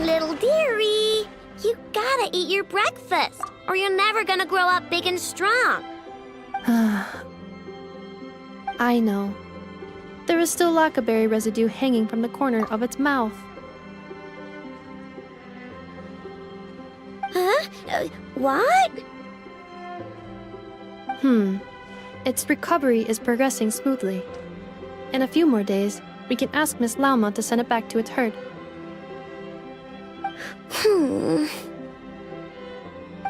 Little dearie, you gotta eat your breakfast, or you're never gonna grow up big and strong. I know. There is still lacquerberry residue hanging from the corner of its mouth. Huh? What? Its recovery is progressing smoothly. In a few more days, we can ask Miss Lauma to send it back to its herd.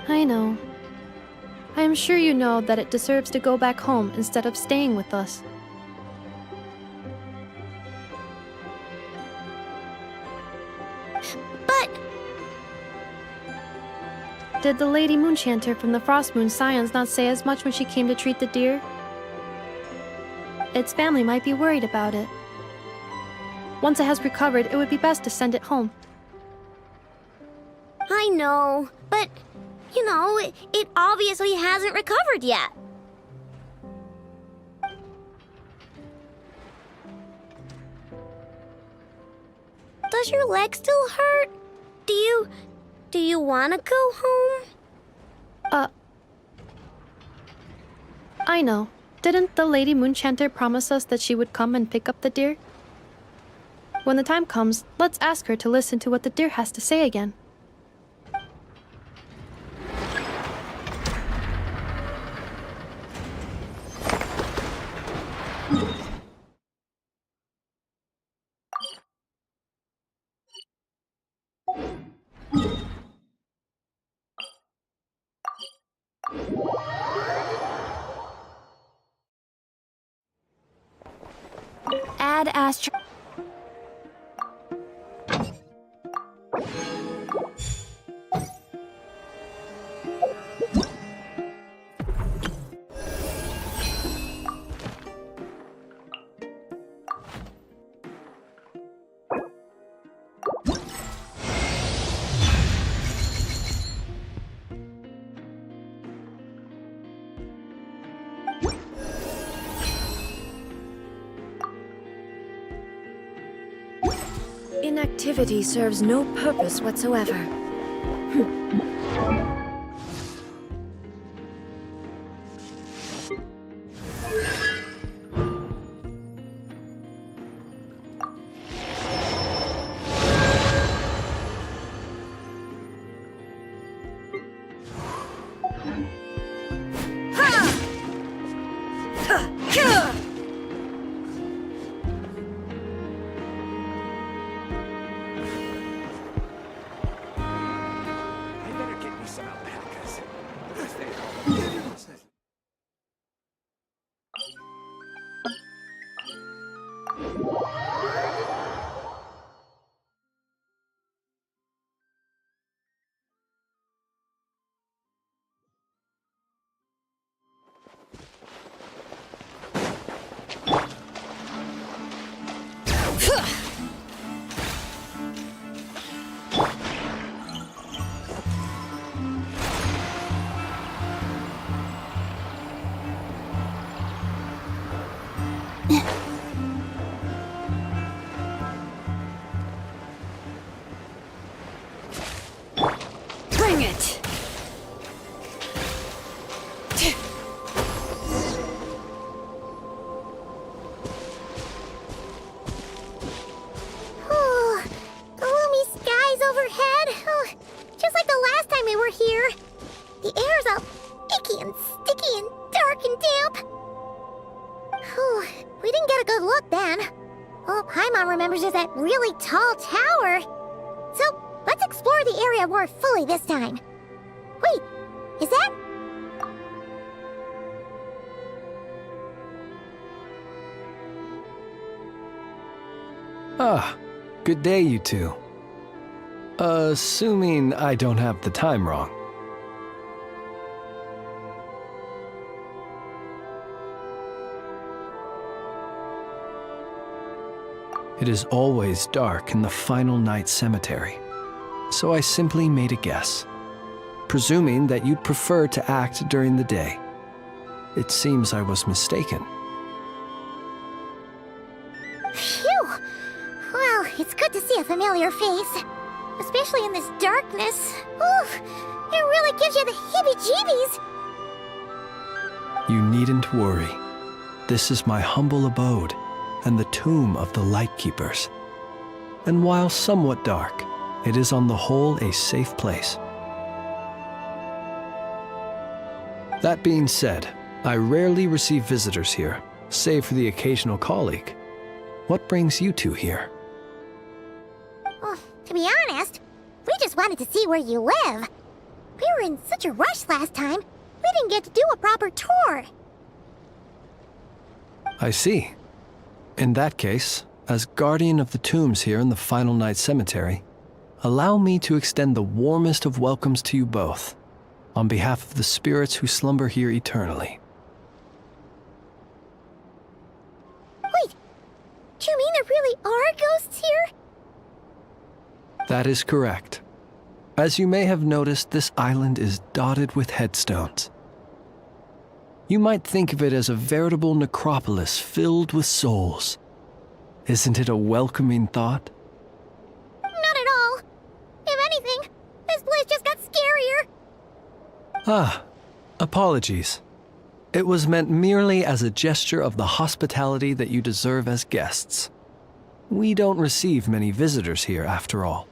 I know. I am sure you know that it deserves to go back home instead of staying with us. But... Did the Lady Moonchanter from the Frost Moon Scions not say as much when she came to treat the deer? Its family might be worried about it. Once it has recovered, it would be best to send it home. I know, but, you know, it obviously hasn't recovered yet. Does your leg still hurt? Do you want to go home? I know. Didn't the Lady Moonchanter promise us that she would come and pick up the deer? When the time comes, let's ask her to listen to what the deer has to say again. Add Astro... Inactivity serves no purpose whatsoever. Bring it! over here. The air's all icky and sticky and dark and damp. Whew, we didn't get a good look then. All Paimon remembers is that really tall tower. So, let's explore the area more fully this time. Wait, is that... Ah, good day, you two. Assuming I don't have the time wrong. It is always dark in the final night cemetery, so I simply made a guess, presuming that you'd prefer to act during the day. It seems I was mistaken. Phew! Well, it's good to see a familiar face. Especially in this darkness. Oof! It really gives you the heebie-jeebies! You needn't worry. This is my humble abode, and the tomb of the Lightkeepers. And while somewhat dark, it is on the whole a safe place. That being said, I rarely receive visitors here, save for the occasional colleague. What brings you two here? Well, to be honest, we just wanted to see where you live. We were in such a rush last time, we didn't get to do a proper tour. I see. In that case, as guardian of the tombs here in the Final Night Cemetery, allow me to extend the warmest of welcomes to you both, on behalf of the spirits who slumber here eternally. Wait, do you mean there really are ghosts here? That is correct. As you may have noticed, this island is dotted with headstones. You might think of it as a veritable necropolis filled with souls. Isn't it a welcoming thought? Not at all. If anything, this place just got scarier. Ah, apologies. It was meant merely as a gesture of the hospitality that you deserve as guests. We don't receive many visitors here, after all.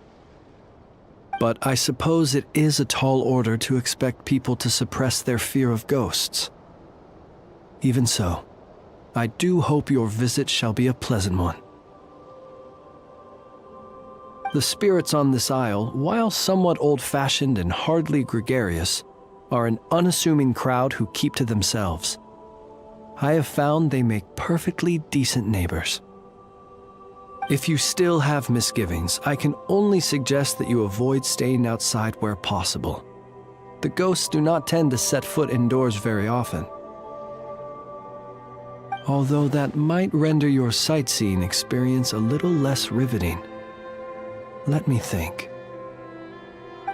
But I suppose it is a tall order to expect people to suppress their fear of ghosts. Even so, I do hope your visit shall be a pleasant one. The spirits on this isle, while somewhat old-fashioned and hardly gregarious, are an unassuming crowd who keep to themselves. I have found they make perfectly decent neighbors. If you still have misgivings, I can only suggest that you avoid staying outside where possible. The ghosts do not tend to set foot indoors very often. Although that might render your sightseeing experience a little less riveting. Let me think.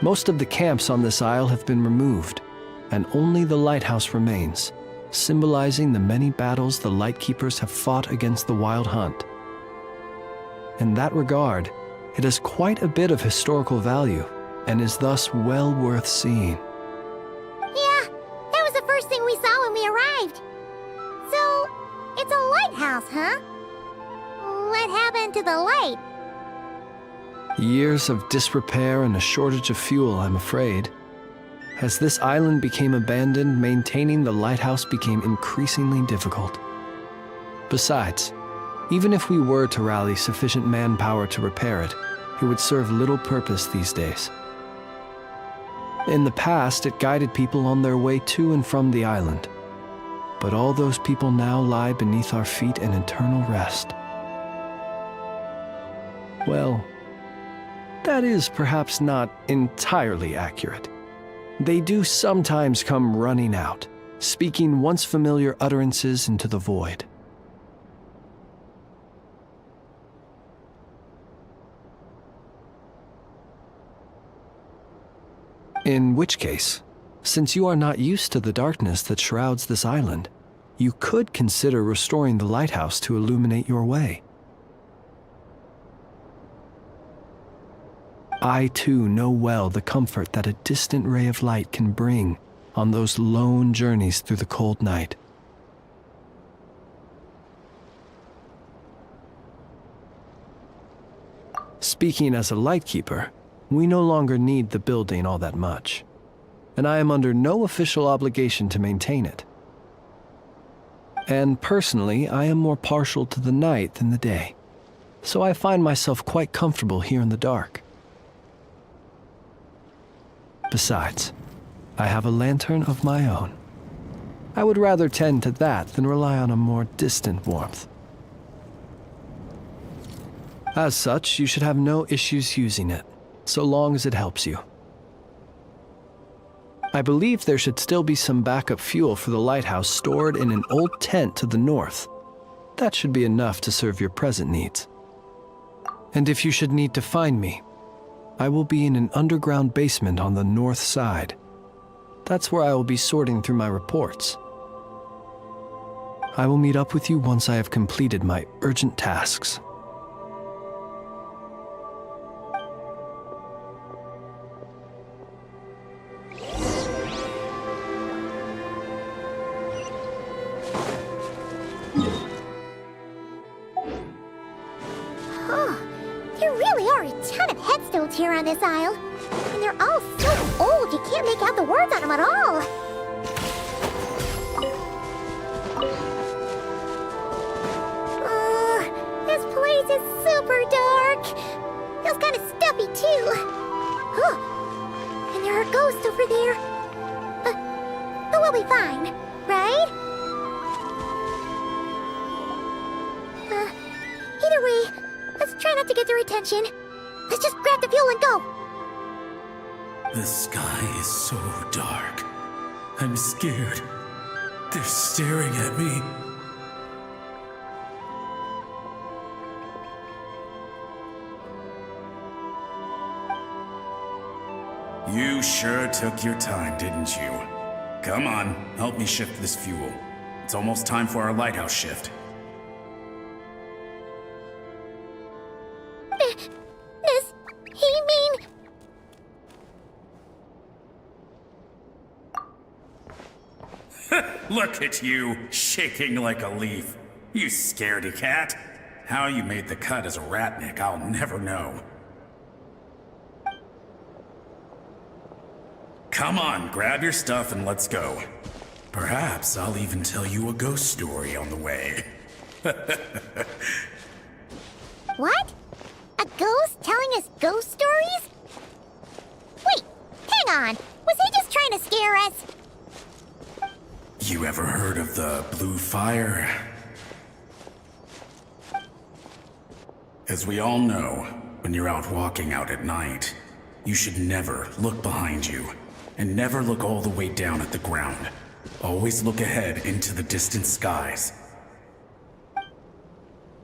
Most of the camps on this isle have been removed, and only the lighthouse remains, symbolizing the many battles the Lightkeepers have fought against the Wild Hunt. In that regard, it has quite a bit of historical value, and is thus well worth seeing. Yeah, that was the first thing we saw when we arrived. So, it's a lighthouse, huh? What happened to the light? Years of disrepair and a shortage of fuel, I'm afraid. As this island became abandoned, maintaining the lighthouse became increasingly difficult. Besides, even if we were to rally sufficient manpower to repair it, it would serve little purpose these days. In the past, it guided people on their way to and from the island. But all those people now lie beneath our feet in eternal rest. Well, that is perhaps not entirely accurate. They do sometimes come running out, speaking once familiar utterances into the void. In which case, since you are not used to the darkness that shrouds this island, you could consider restoring the lighthouse to illuminate your way. I too know well the comfort that a distant ray of light can bring on those lone journeys through the cold night. Speaking as a lightkeeper, we no longer need the building all that much. and I am under no official obligation to maintain it. And personally, I am more partial to the night than the day, so I find myself quite comfortable here in the dark. Besides, I have a lantern of my own. I would rather tend to that than rely on a more distant warmth. As such, you should have no issues using it, so long as it helps you. I believe there should still be some backup fuel for the lighthouse stored in an old tent to the north. That should be enough to serve your present needs. And if you should need to find me, I will be in an underground basement on the north side. That's where I will be sorting through my reports. I will meet up with you once I have completed my urgent tasks. There really are a ton of headstones here on this isle. And they're all so old you can't make out the words on them at all. This place is super dark. Feels kind of stuffy too. And there are ghosts over there. But we'll be fine, right? Either way, let's try not to get their attention. Let's just grab the fuel and go. The sky is so dark. I'm scared. They're staring at me. You sure took your time, didn't you? Come on, help me shift this fuel. It's almost time for our lighthouse shift. Does he mean... Look at you, shaking like a leaf. You scaredy cat. How you made the cut as a ratnik, I'll never know. Come on, grab your stuff and let's go. Perhaps I'll even tell you a ghost story on the way. What? A ghost telling us ghost stories? Wait, hang on. Was he just trying to scare us? You ever heard of the blue fire? As we all know, when you're out walking out at night, you should never look behind you, and never look all the way down at the ground. Always look ahead into the distant skies.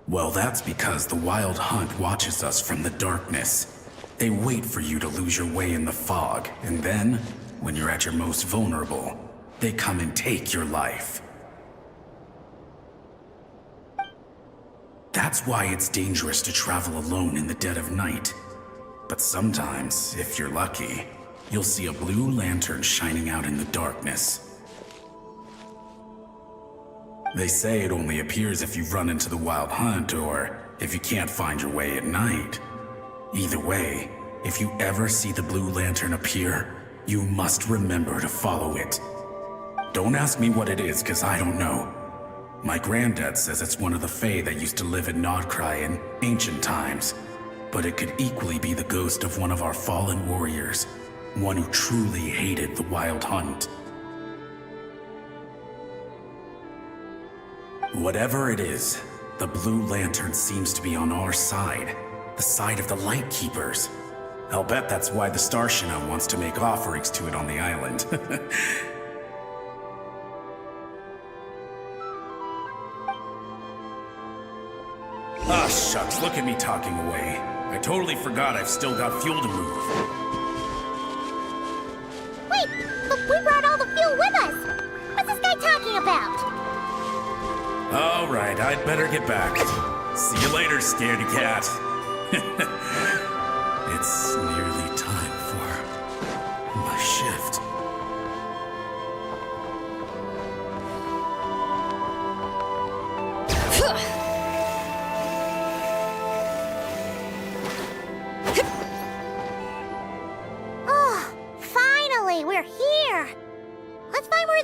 Well, that's because the Wild Hunt watches us from the darkness. They wait for you to lose your way in the fog, and then, when you're at your most vulnerable, they come and take your life. That's why it's dangerous to travel alone in the dead of night. But sometimes, if you're lucky, you'll see a blue lantern shining out in the darkness. They say it only appears if you've run into the Wild Hunt or if you can't find your way at night. Either way, if you ever see the blue lantern appear, you must remember to follow it. Don't ask me what it is, because I don't know. My granddad says it's one of the Fae that used to live in Nodcry in ancient times, but it could equally be the ghost of one of our fallen warriors, one who truly hated the Wild Hunt. Whatever it is, the blue lantern seems to be on our side, the side of the Light Keepers. I'll bet that's why the Starshina wants to make offerings to it on the island. Ah, shucks, look at me talking away. I totally forgot I've still got fuel to move. Wait, but we brought all the fuel with us. What's this guy talking about? All right, I'd better get back. See you later, scaredy cat. It's nearly time for my shift. Oh, finally, we're here.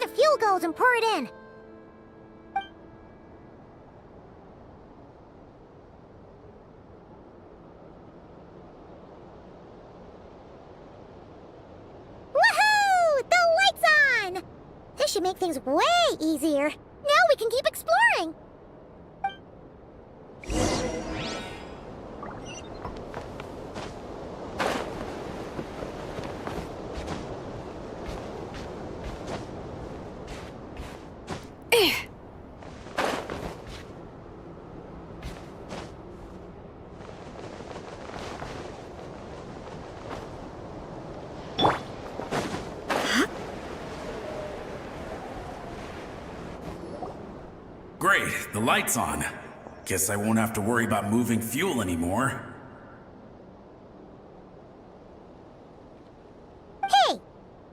the fuel goes and pour it in. Woohoo! The light's on! This should make things way easier. Now we can keep exploring. Great, the light's on. Guess I won't have to worry about moving fuel anymore. Hey!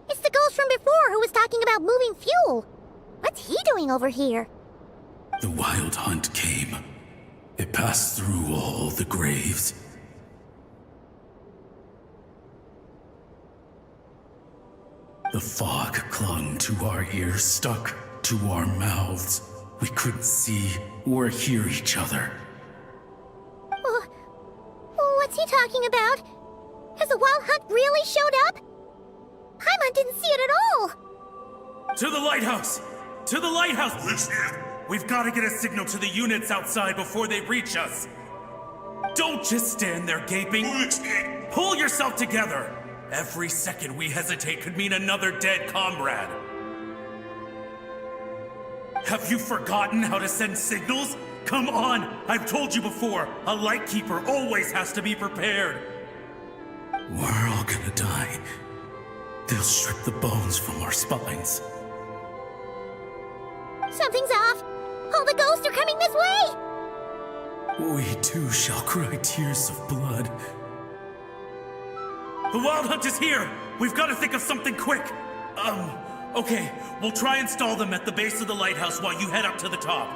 It's the ghost from before who was talking about moving fuel. What's he doing over here? The wild hunt came. It passed through all the graves. The fog clung to our ears, stuck to our mouths. We couldn't see or hear each other. What's he talking about? Has the wild hunt really showed up? Paimon didn't see it at all. To the lighthouse! To the lighthouse! We've got to get a signal to the units outside before they reach us. Don't just stand there gaping. Pull yourself together. Every second we hesitate could mean another dead comrade. Have you forgotten how to send signals? Come on! I've told you before, a lightkeeper always has to be prepared. We're all gonna die. They'll strip the bones from our spines. Something's off. All the ghosts are coming this way. We too shall cry tears of blood. The Wild Hunt is here! We've got to think of something quick! Okay, we'll try and stall them at the base of the lighthouse while you head up to the top.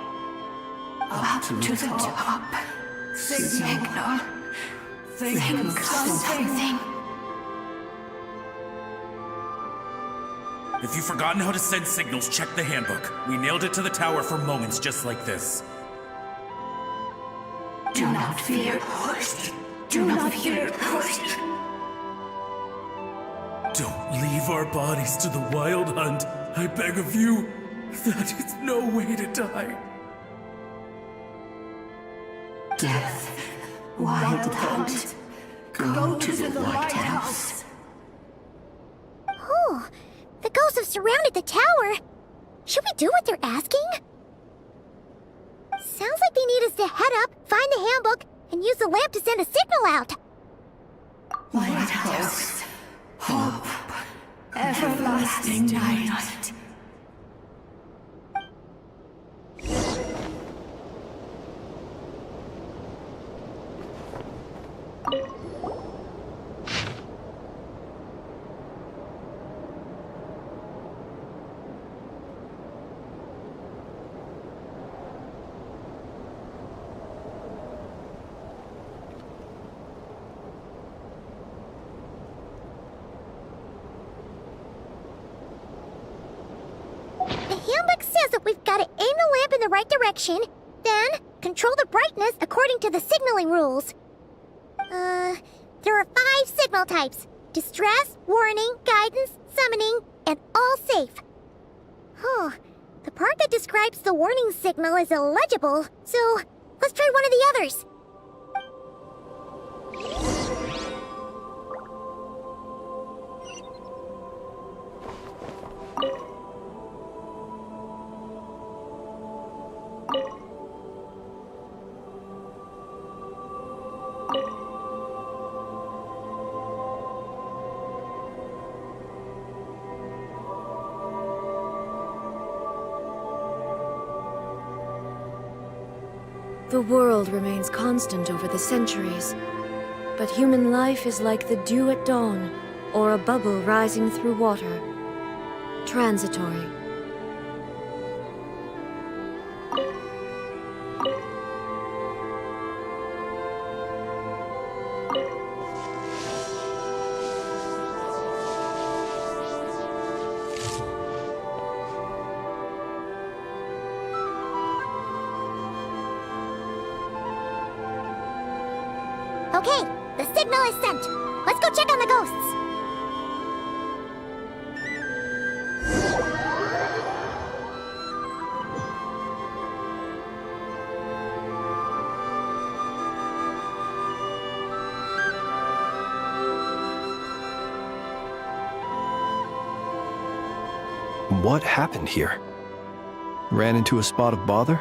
Up to the top. Signal. Think of something. If you've forgotten how to send signals, check the handbook. We nailed it to the tower for moments just like this. Do not fear. Do not fear. Don't leave our bodies to the Wild Hunt. I beg of you. That is no way to die. Death. Wild Hunt. Go to the lighthouse. Oh, the ghosts have surrounded the tower. Should we do what they're asking? Sounds like they need us to head up, find the handbook, and use the lamp to send a signal out. Lighthouse. Hope. Everlasting night. The handbook says that we've got to aim the lamp in the right direction, then control the brightness according to the signaling rules. There are 5 signal types: distress, warning, guidance, summoning, and all safe. Huh. The part that describes the warning signal is illegible, so let's try one of the others. The world remains constant over the centuries, but human life is like the dew at dawn, or a bubble rising through water. Transitory. Okay, the signal is sent. Let's go check on the ghosts. What happened here? Ran into a spot of bother?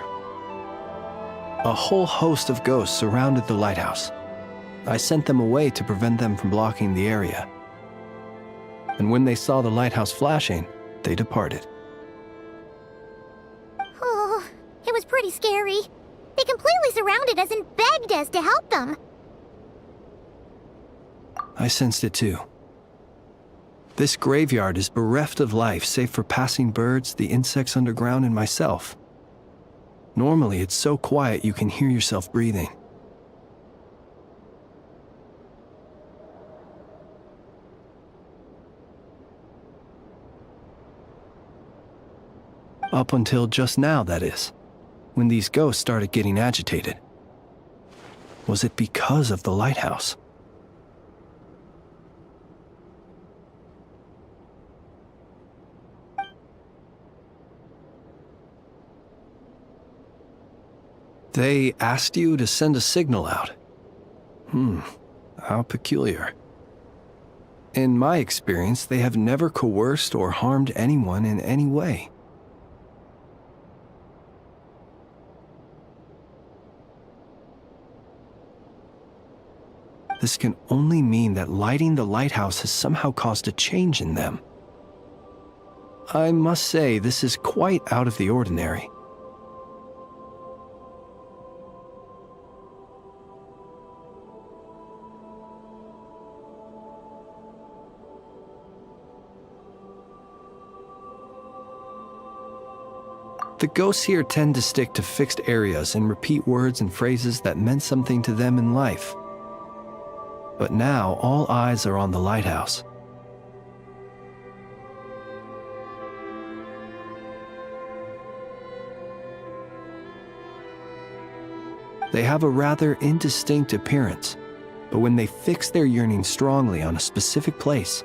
A whole host of ghosts surrounded the lighthouse. I sent them away to prevent them from blocking the area. And when they saw the lighthouse flashing, they departed. Oh, it was pretty scary. They completely surrounded us and begged us to help them. I sensed it too. This graveyard is bereft of life save for passing birds, the insects underground, and myself. Normally, it's so quiet you can hear yourself breathing. Up until just now, that is, when these ghosts started getting agitated. Was it because of the lighthouse? They asked you to send a signal out. How peculiar. In my experience, they have never coerced or harmed anyone in any way. This can only mean that lighting the lighthouse has somehow caused a change in them. I must say, this is quite out of the ordinary. The ghosts here tend to stick to fixed areas and repeat words and phrases that meant something to them in life. But now all eyes are on the lighthouse. They have a rather indistinct appearance, but when they fix their yearning strongly on a specific place,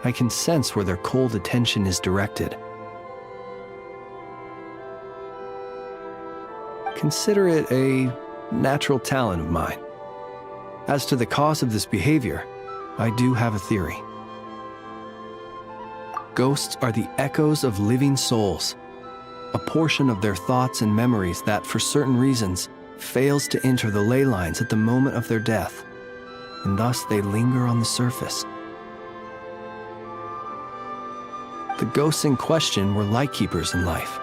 I can sense where their cold attention is directed. Consider it a natural talent of mine. As to the cause of this behavior, I do have a theory. Ghosts are the echoes of living souls, a portion of their thoughts and memories that, for certain reasons, fails to enter the ley lines at the moment of their death, and thus they linger on the surface. The ghosts in question were lightkeepers in life,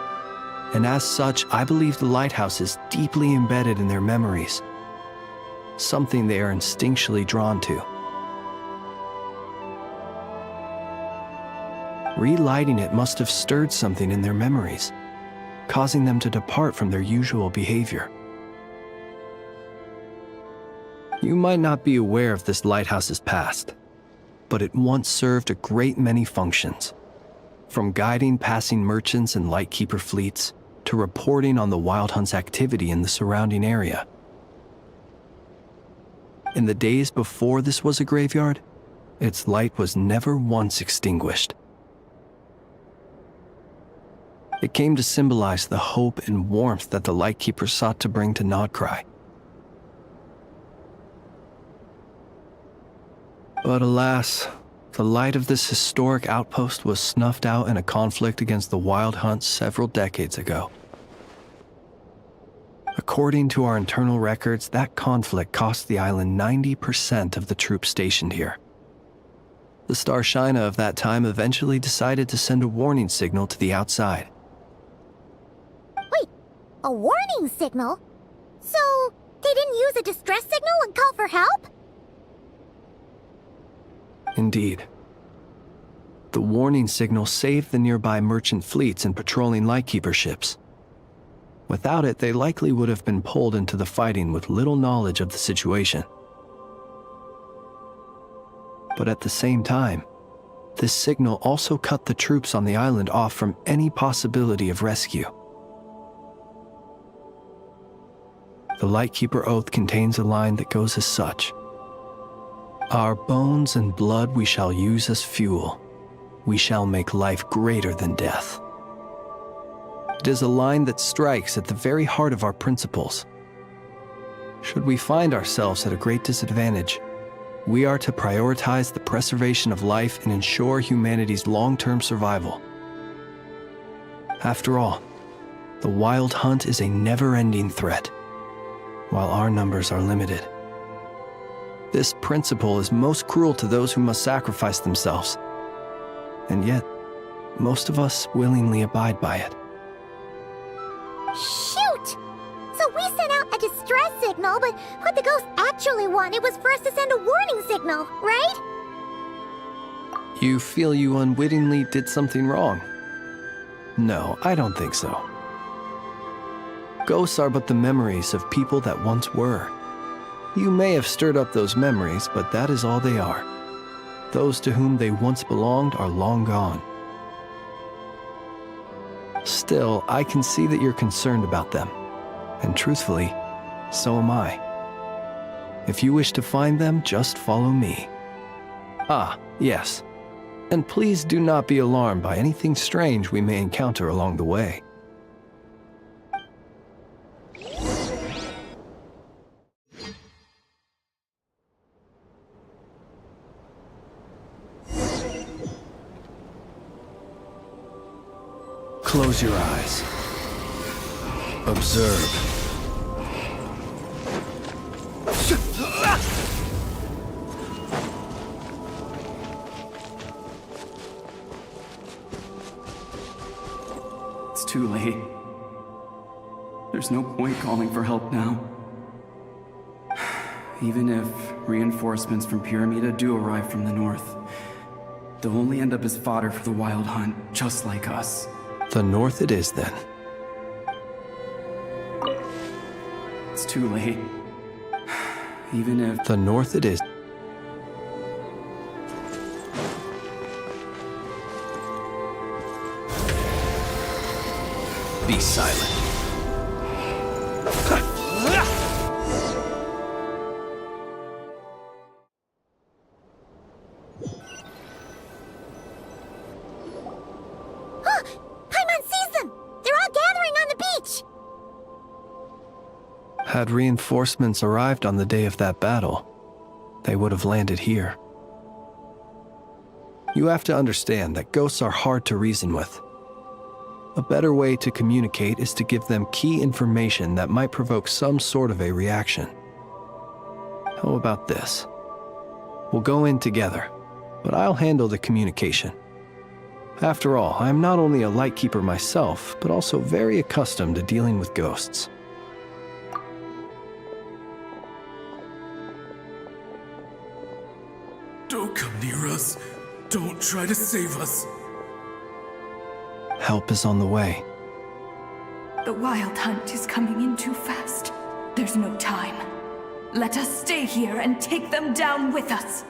and as such, I believe the lighthouse is deeply embedded in their memories, something they are instinctually drawn to. Relighting it must have stirred something in their memories, causing them to depart from their usual behavior. You might not be aware of this lighthouse's past, but it once served a great many functions, from guiding passing merchants and lightkeeper fleets to reporting on the Wild Hunt's activity in the surrounding area. In the days before this was a graveyard, its light was never once extinguished. It came to symbolize the hope and warmth that the lightkeeper sought to bring to Nodcry. But alas, the light of this historic outpost was snuffed out in a conflict against the Wild Hunt several decades ago. According to our internal records, that conflict cost the island 90% of the troops stationed here. The Starshina of that time eventually decided to send a warning signal to the outside. Wait, a warning signal? So, they didn't use a distress signal and call for help? Indeed. The warning signal saved the nearby merchant fleets and patrolling lightkeeper ships. Without it, they likely would have been pulled into the fighting with little knowledge of the situation. But at the same time, this signal also cut the troops on the island off from any possibility of rescue. The Lightkeeper Oath contains a line that goes as such: "Our bones and blood we shall use as fuel. We shall make life greater than death." It is a line that strikes at the very heart of our principles. Should we find ourselves at a great disadvantage, we are to prioritize the preservation of life and ensure humanity's long-term survival. After all, the Wild Hunt is a never-ending threat, while our numbers are limited. This principle is most cruel to those who must sacrifice themselves, and yet, most of us willingly abide by it. Shoot! So we sent out a distress signal, but what the ghost actually wanted was for us to send a warning signal, right? You feel you unwittingly did something wrong? No, I don't think so. Ghosts are but the memories of people that once were. You may have stirred up those memories, but that is all they are. Those to whom they once belonged are long gone. Still, I can see that you're concerned about them. And truthfully, so am I. If you wish to find them, just follow me. Ah, yes. And please do not be alarmed by anything strange we may encounter along the way. Close your eyes. Observe. It's too late. There's no point calling for help now. Even if reinforcements from Pyramida do arrive from the north, they'll only end up as fodder for the Wild Hunt, just like us. The north it is, then. It's too late. Even if... The north it is. Be silent. Paimon sees them! They're all gathering on the beach! Had reinforcements arrived on the day of that battle, they would have landed here. You have to understand that ghosts are hard to reason with. A better way to communicate is to give them key information that might provoke some sort of a reaction. How about this? We'll go in together, but I'll handle the communication. After all, I am not only a Lightkeeper myself, but also very accustomed to dealing with ghosts. Don't come near us. Don't try to save us. Help is on the way. The Wild Hunt is coming in too fast. There's no time. Let us stay here and take them down with us.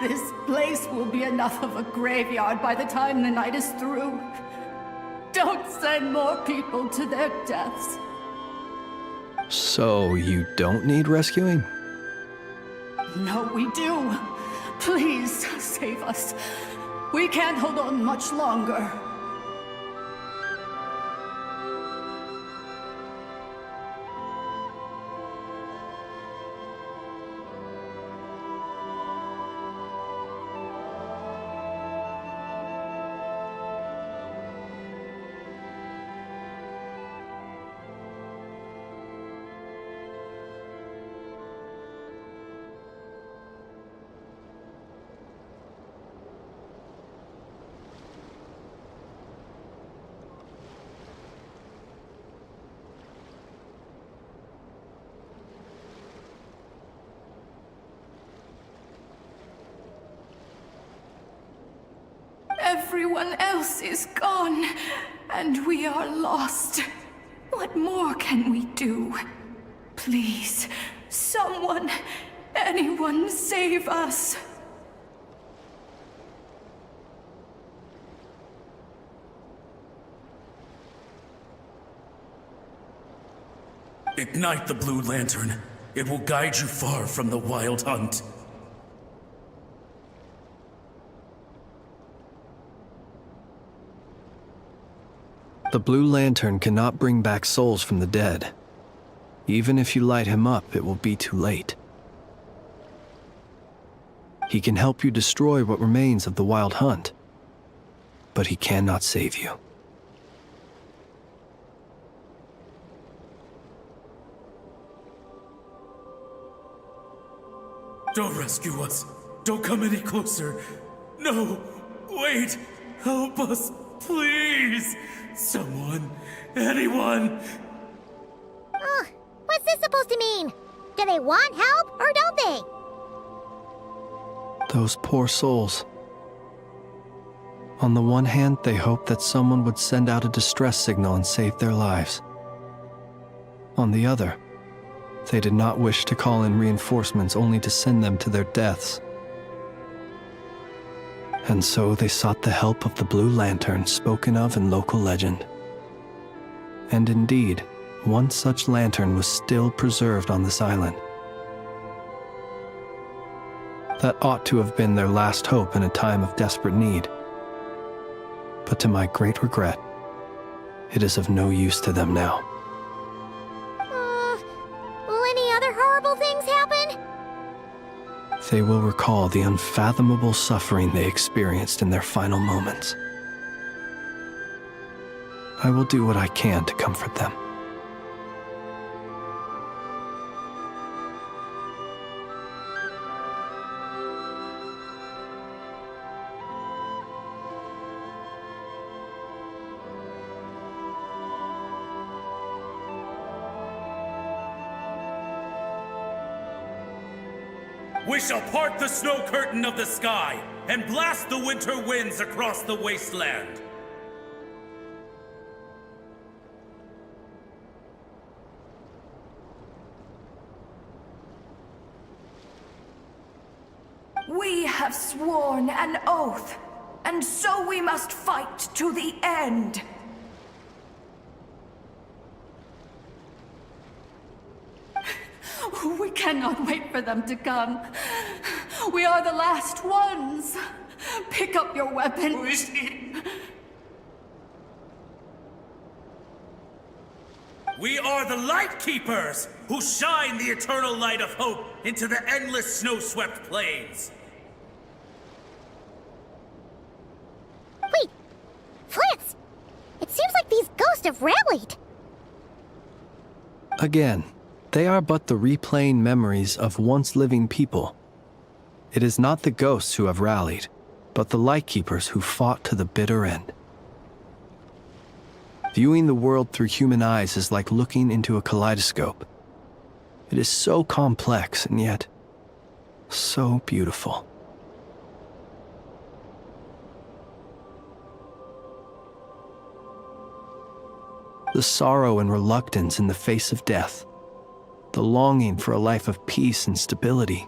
This place will be enough of a graveyard by the time the night is through. Don't send more people to their deaths. So you don't need rescuing? No, we do. Please, save us. We can't hold on much longer. Everyone else is gone, and we are lost. What more can we do? Please, someone, anyone save us. Ignite the blue lantern. It will guide you far from the wild hunt. The blue lantern cannot bring back souls from the dead. Even if you light him up, it will be too late. He can help you destroy what remains of the wild hunt, but he cannot save you. Don't rescue us. Don't come any closer. No, wait. Help us, please. Someone, anyone. Ugh, what's this supposed to mean? Do they want help or don't they? Those poor souls. On the one hand, they hoped that someone would send out a distress signal and save their lives. On the other, they did not wish to call in reinforcements only to send them to their deaths. And so they sought the help of the Blue Lantern spoken of in local legend. And indeed, one such lantern was still preserved on this island. That ought to have been their last hope in a time of desperate need. But to my great regret, it is of no use to them now. Will any other horrible things happen? They will recall the unfathomable suffering they experienced in their final moments. I will do what I can to comfort them. We shall part the snow curtain of the sky and blast the winter winds across the wasteland. We have sworn an oath, and so we must fight to the end. We cannot wait for them to come. We are the last ones. Pick up your weapon. Who is he? We are the Light Keepers, who shine the eternal light of hope into the endless snow-swept plains. Wait, Fritz! It seems like these ghosts have rallied. Again, they are but the replaying memories of once living people. It is not the ghosts who have rallied, but the Lightkeepers who fought to the bitter end. Viewing the world through human eyes is like looking into a kaleidoscope. It is so complex and yet so beautiful. The sorrow and reluctance in the face of death, the longing for a life of peace and stability,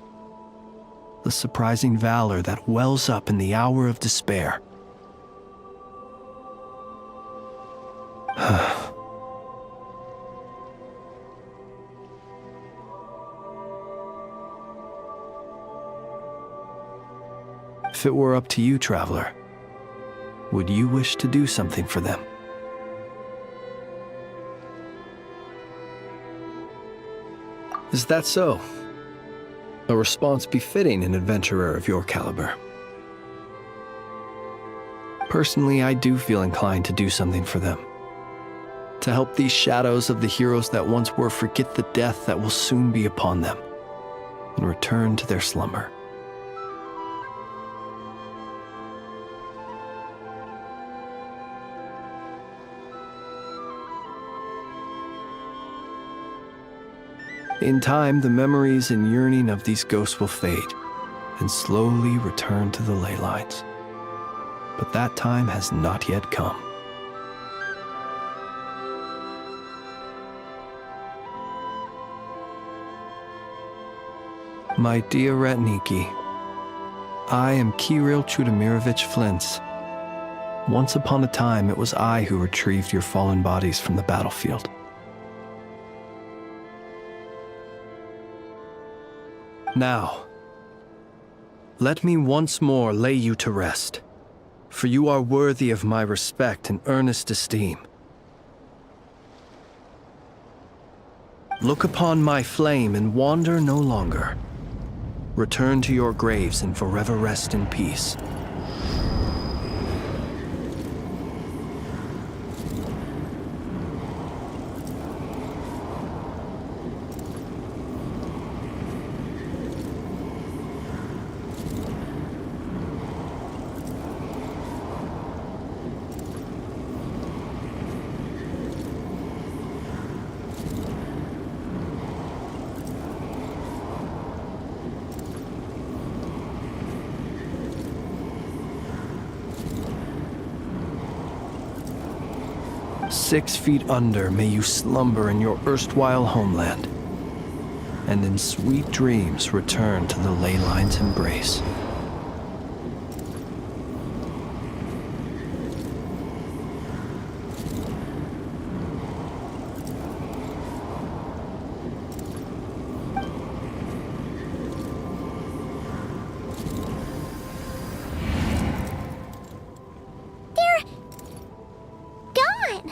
the surprising valor that wells up in the hour of despair. If it were up to you, traveler, would you wish to do something for them? Is that so? A response befitting an adventurer of your caliber. Personally, I do feel inclined to do something for them. To help these shadows of the heroes that once were forget the death that will soon be upon them, and return to their slumber. In time, the memories and yearning of these ghosts will fade, and slowly return to the ley lines. But that time has not yet come. My dear Ratniki, I am Kirill Chudamirovich Flintz. Once upon a time, it was I who retrieved your fallen bodies from the battlefield. Now, let me once more lay you to rest, for you are worthy of my respect and earnest esteem. Look upon my flame and wander no longer. Return to your graves and forever rest in peace. "6 feet under may you slumber in your erstwhile homeland, and in sweet dreams return to the ley line's embrace." Gone!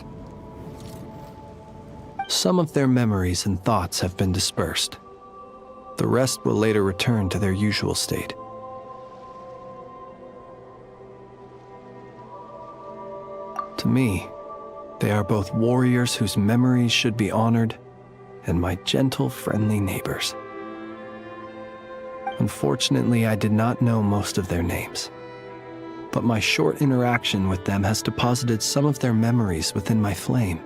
Some of their memories and thoughts have been dispersed. The rest will later return to their usual state. To me, they are both warriors whose memories should be honored, and my gentle, friendly neighbors. Unfortunately, I did not know most of their names, but my short interaction with them has deposited some of their memories within my flame.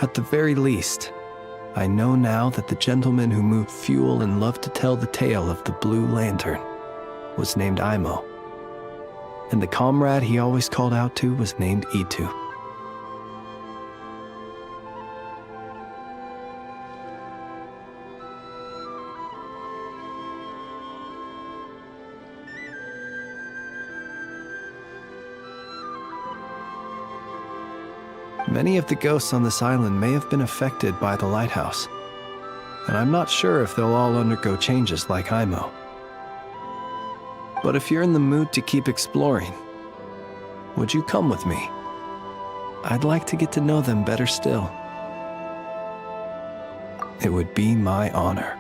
At the very least, I know now that the gentleman who moved fuel and loved to tell the tale of the Blue Lantern was named Imo, and the comrade he always called out to was named Itu. Many of the ghosts on this island may have been affected by the lighthouse, and I'm not sure if they'll all undergo changes like Imo. But if you're in the mood to keep exploring, would you come with me? I'd like to get to know them better still. It would be my honor.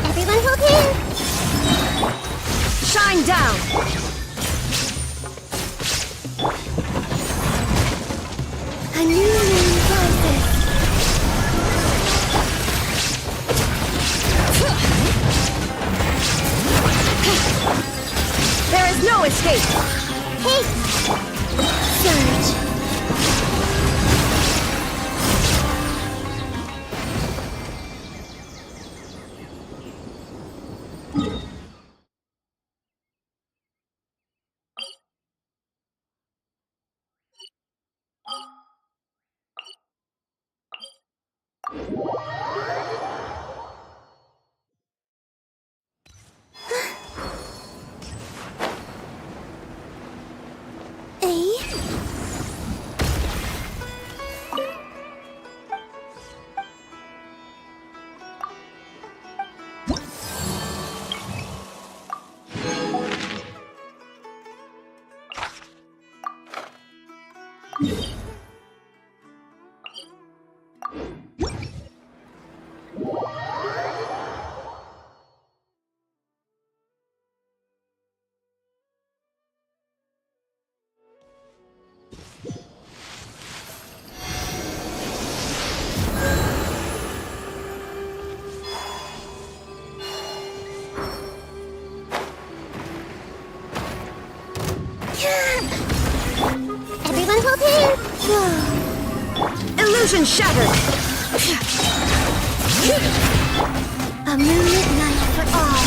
Everyone hold hands! Shine down! A new moon rises. There is no escape! Haste! Surge! Everyone hold hands! Illusion shattered! A moonlit night for all.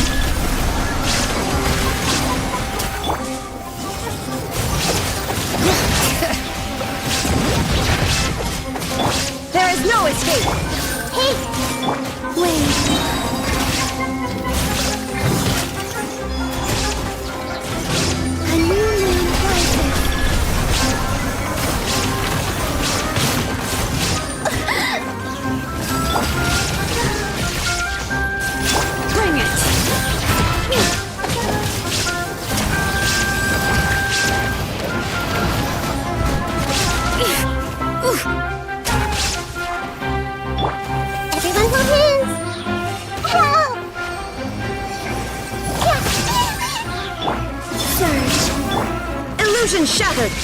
There is no escape! Haste! Wait. A new moon rises. Bring it! Everyone hold hands! Help! Surge! Illusion shattered!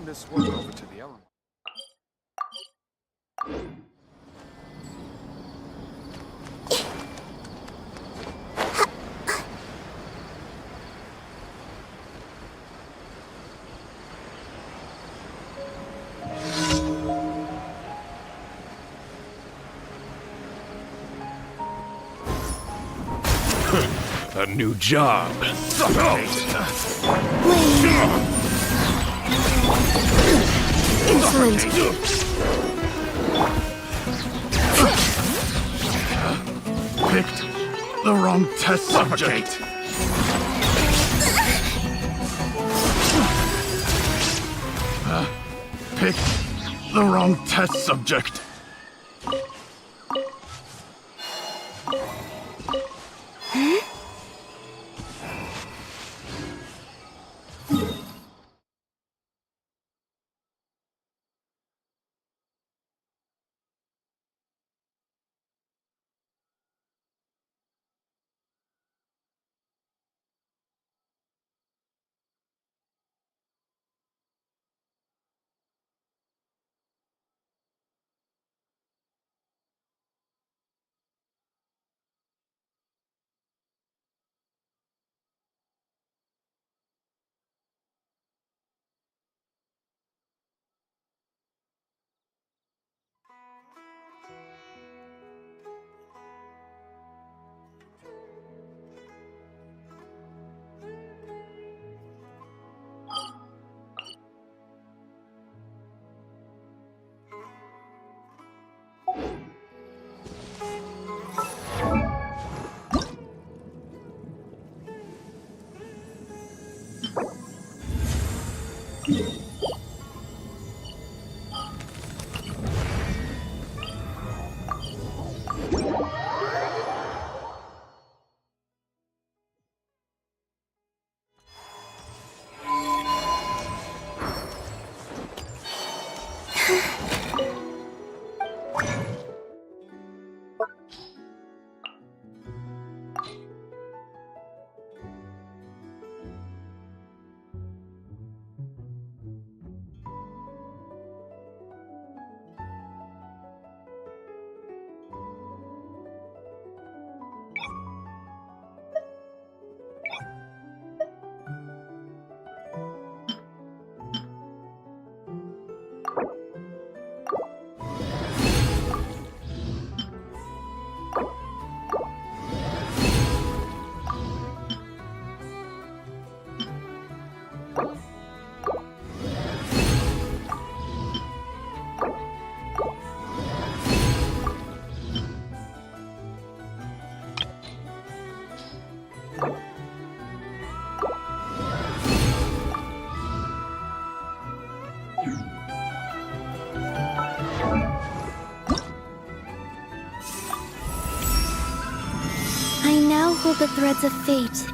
this work over to the elements. A new job. Insolent! Picked the wrong test subject. Picked the wrong test subject. I now hold the threads of fate.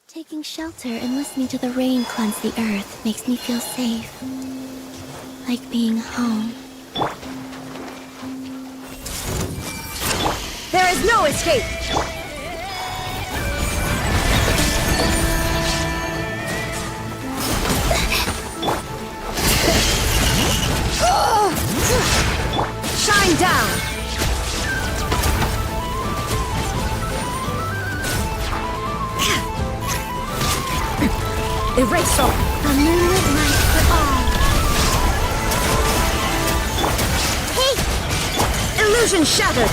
Taking shelter and listening to the rain cleanse the earth makes me feel safe. Like being home. There is no escape! Erase all. A moonlit night for all. Hey! Illusion shattered.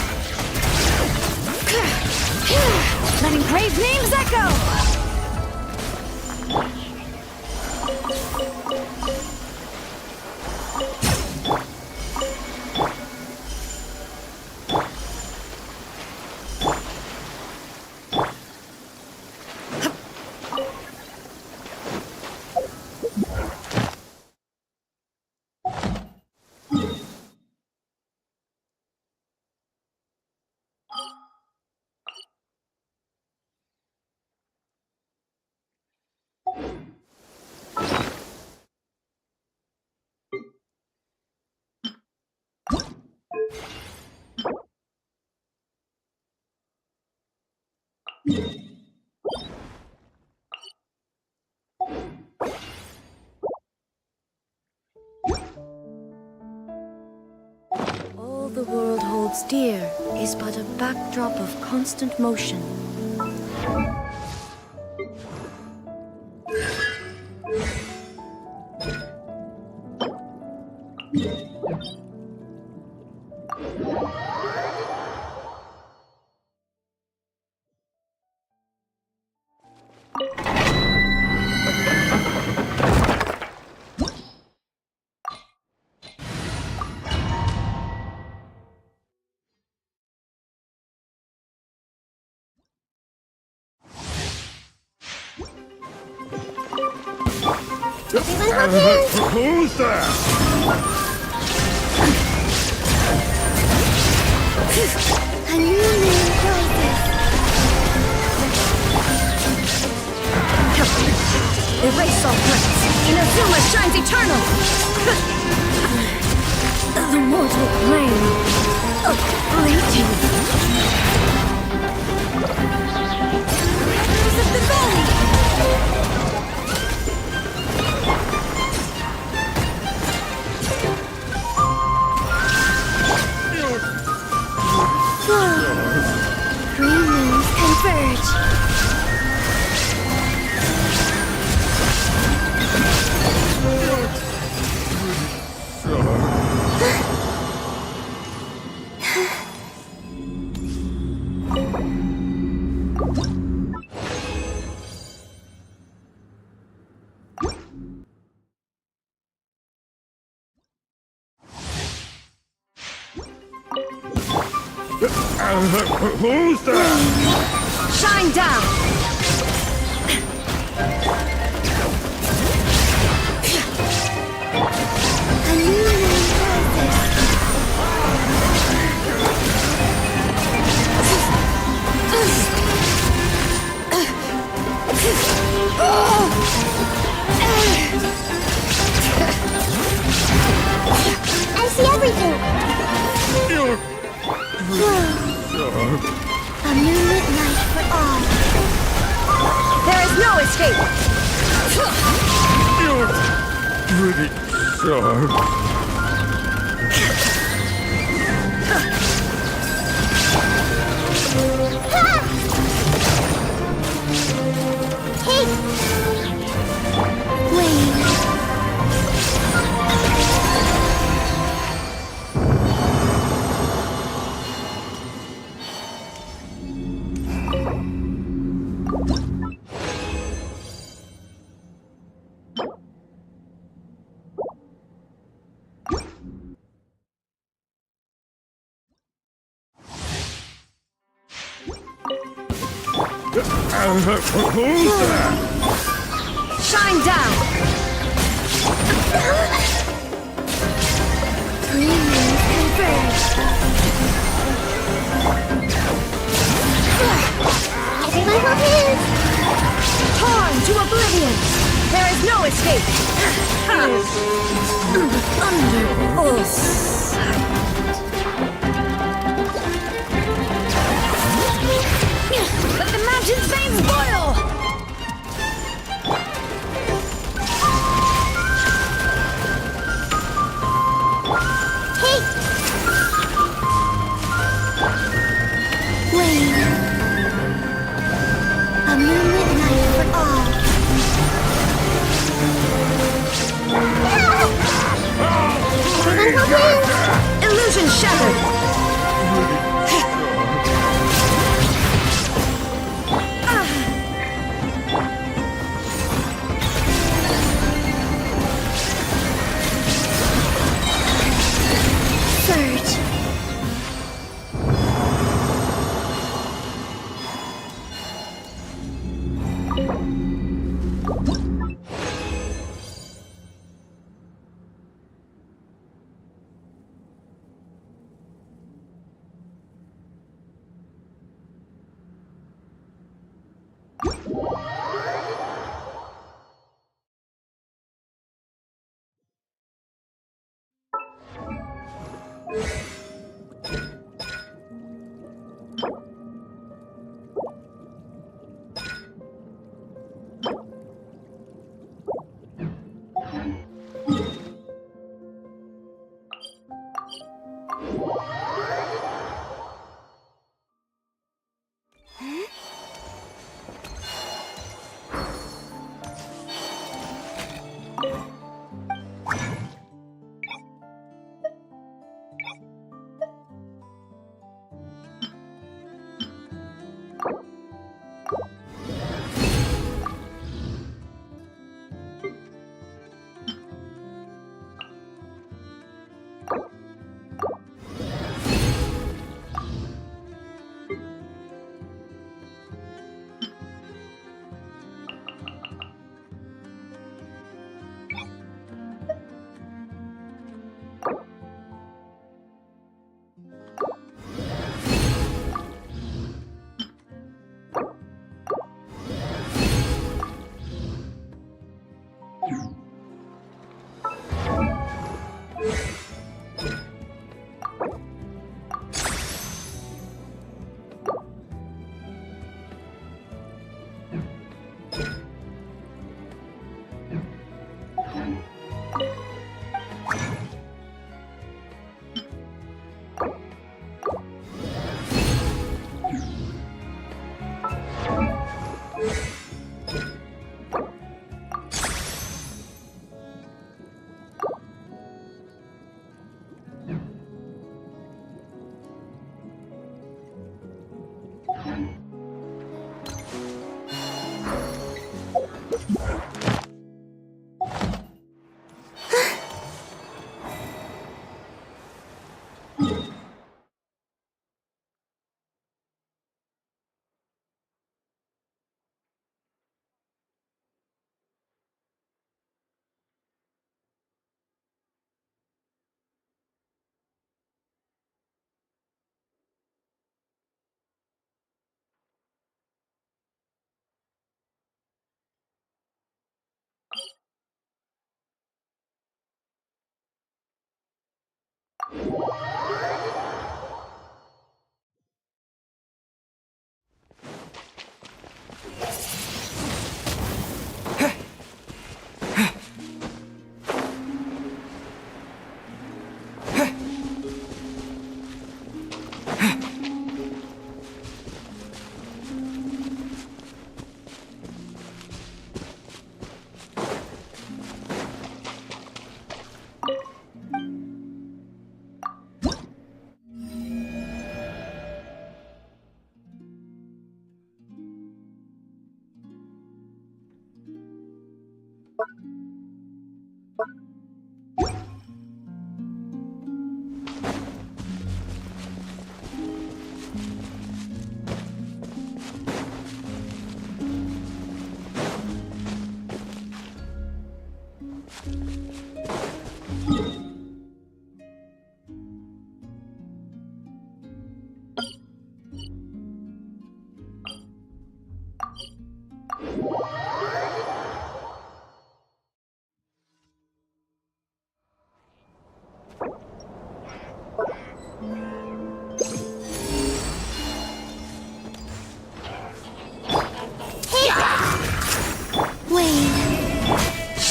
Letting brave names echo. All the world holds dear is but a backdrop of constant motion. Who's there? A new moon rises. Erase all threats. Inazuma shines eternal. The mortal flame of fleeting. Rivers of the valley. Three moons converge. Who's there? Shine down. A new moon rises. I see everything. A moonlit night for all. There is no escape. You're pretty sharp. Hey! Wait. Who's there? Shine down. Three moons converge. Everyone hold hands. Torn to oblivion. There is no escape. Under full sight. Let the mountain's veins boil. Hey! Wait. A moonlit night for all. Everyone hold hands! Illusion shattered! Surge.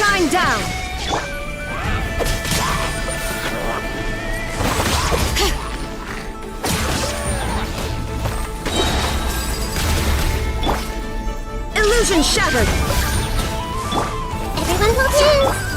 Shine down! Illusion shattered! Everyone hold hands!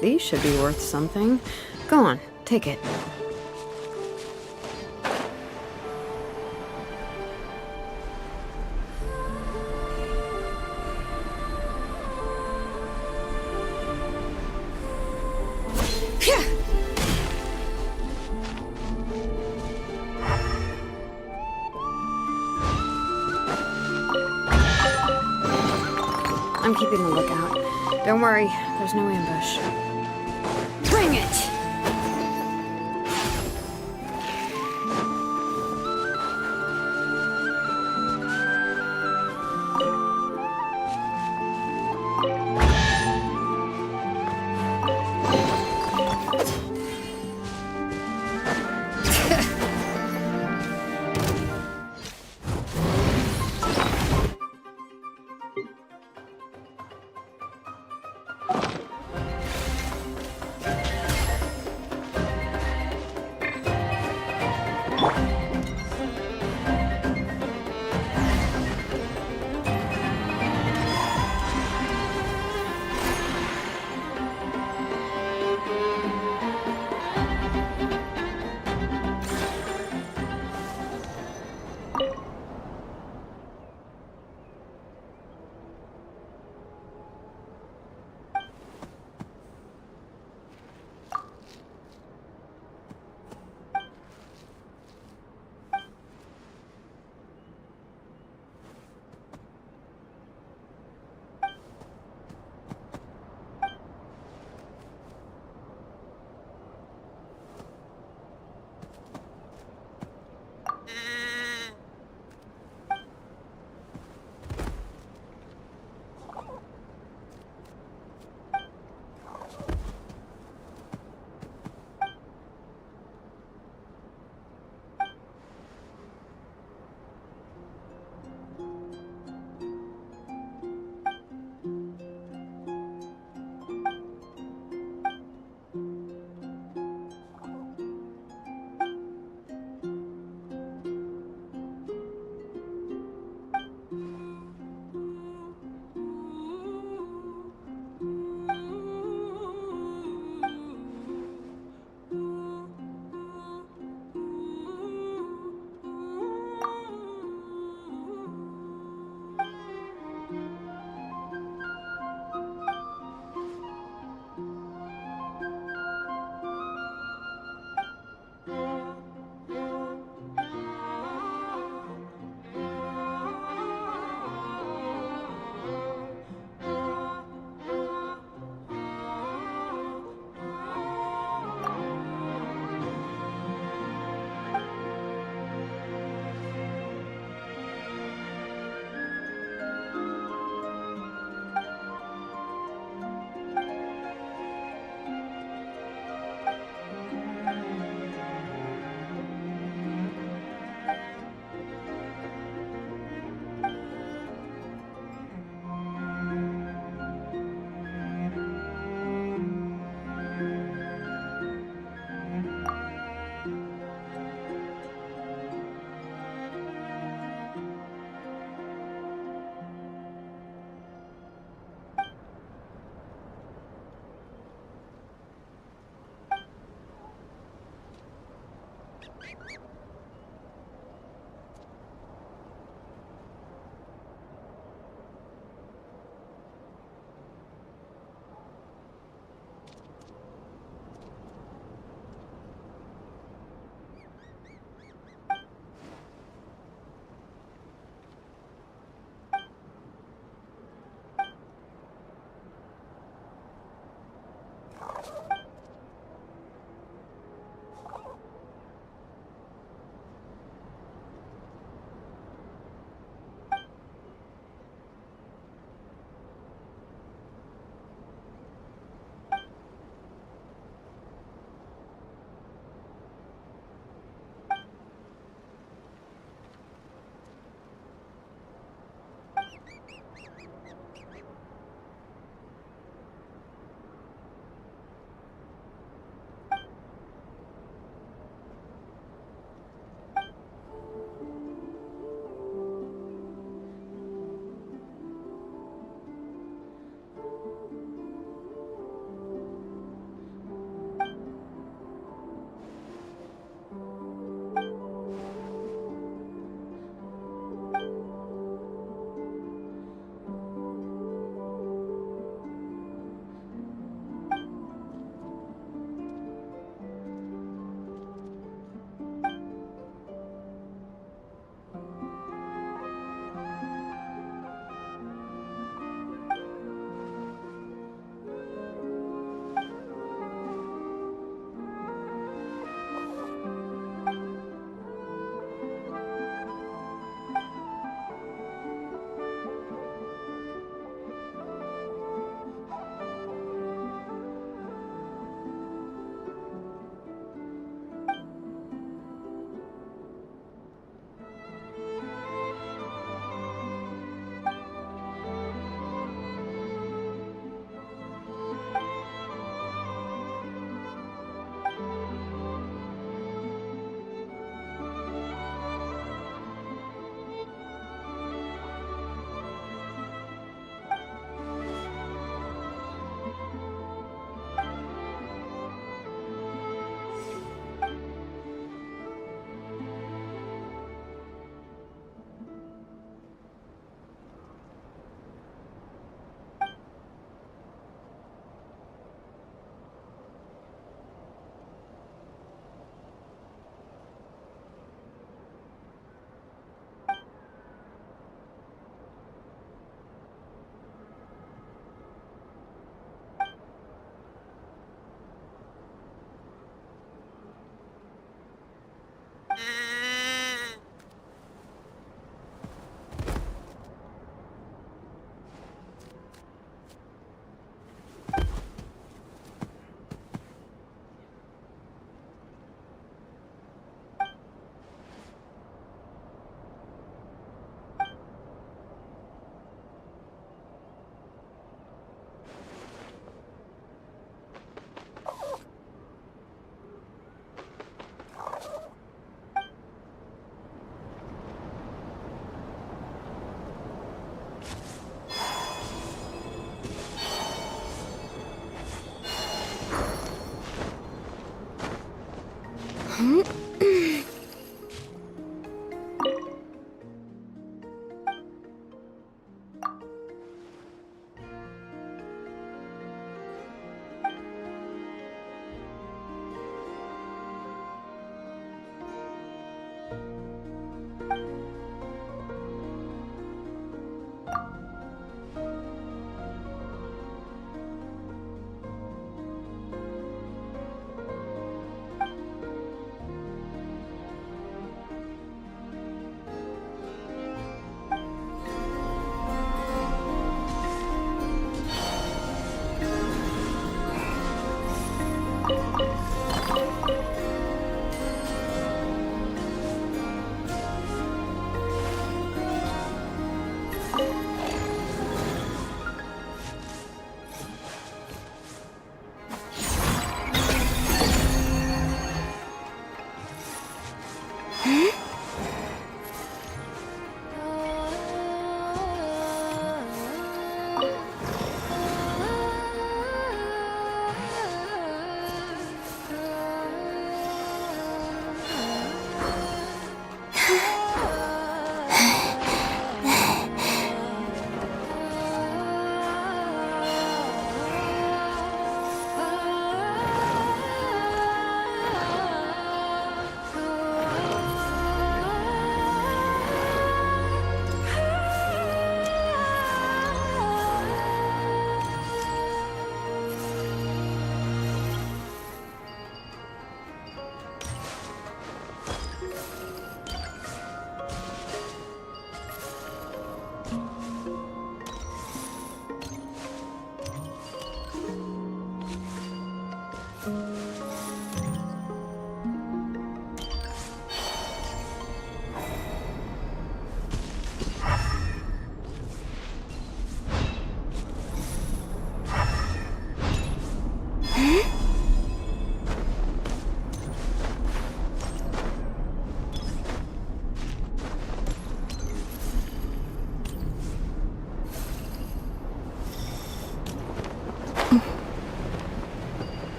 These should be worth something. Go on, take it. I'm keeping a lookout. Don't worry, there's no ambush. Bring it!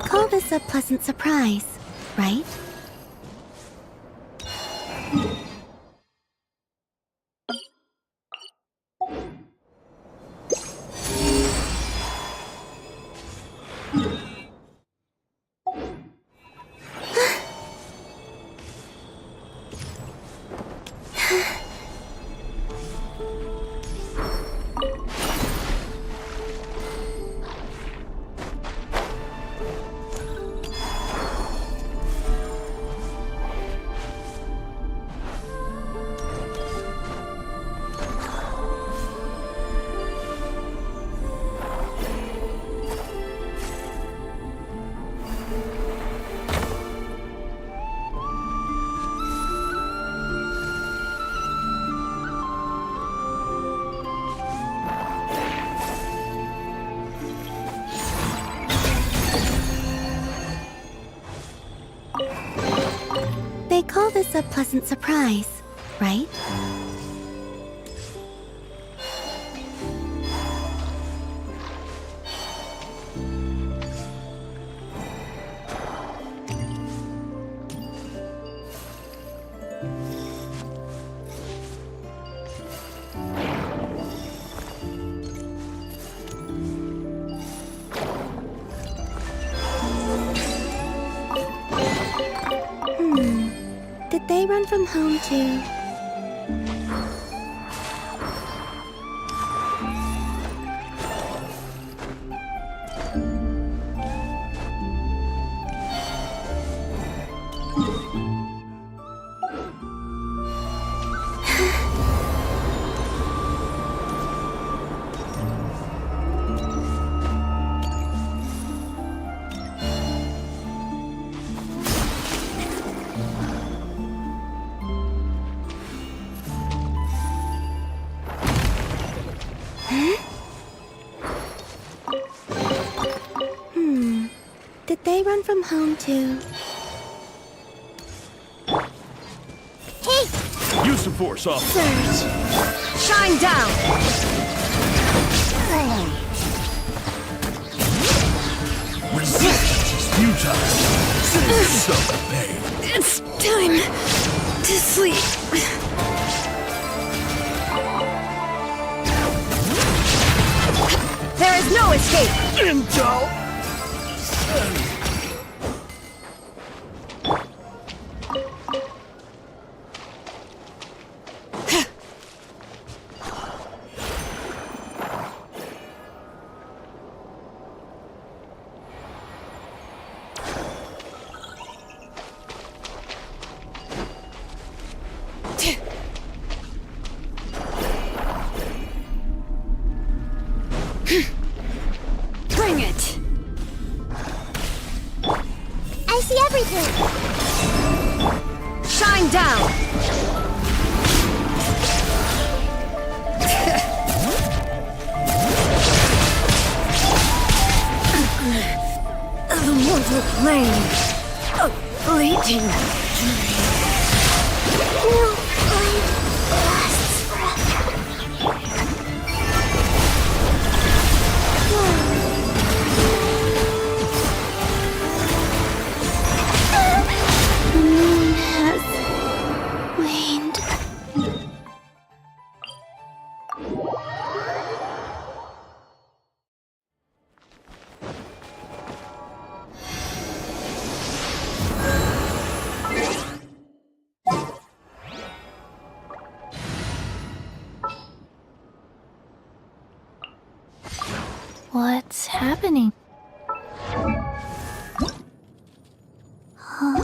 call this a pleasant surprise, right? They call this a pleasant surprise, right? Did they run from home too? Did they run from home too? Hey! Use the force, officer. Surge! Shine down! Resistance is futile. Save yourself the pain. It's time to sleep. There is no escape! Intel! Bring it! I see everything! Shine down! The mortal plane. A fleeting dream. No life lasts forever. The moon has waned. What's happening? Huh?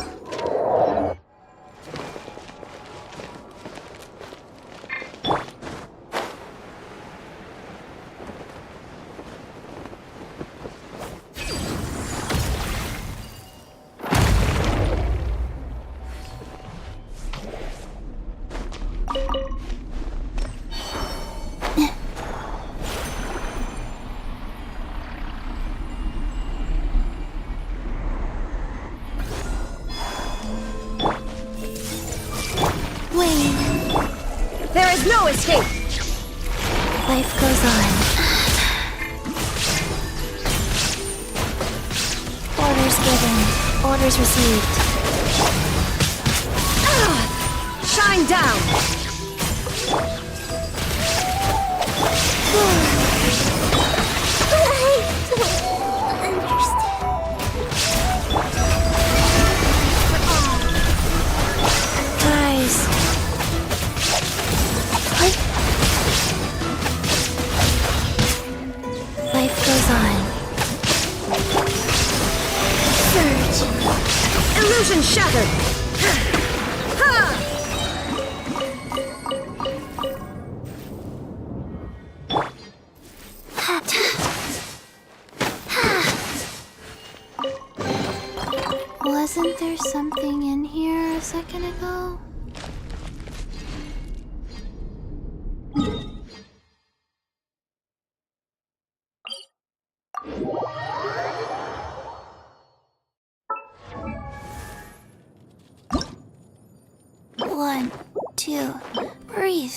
There is no escape! Life goes on. Orders given. Orders received. Shine down! I don't understand. Guys. Life goes on. Surge. Illusion shattered! Wasn't there something in here a second ago? One, two, breathe.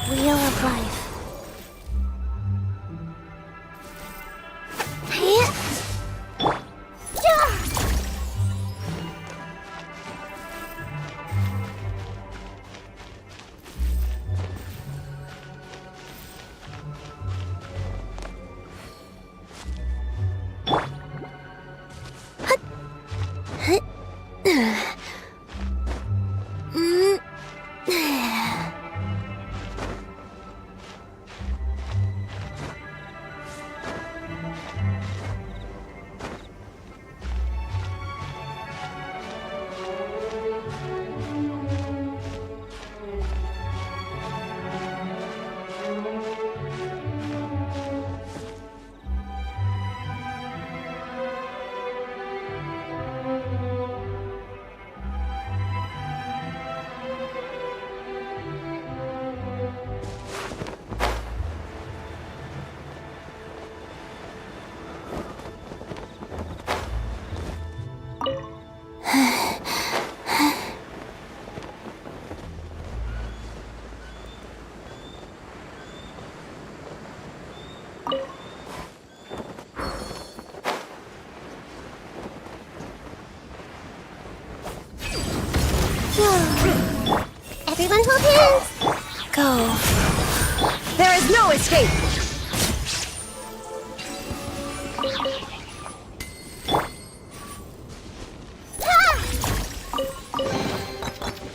Wheel of life. Everyone hold hands! Go. There is no escape!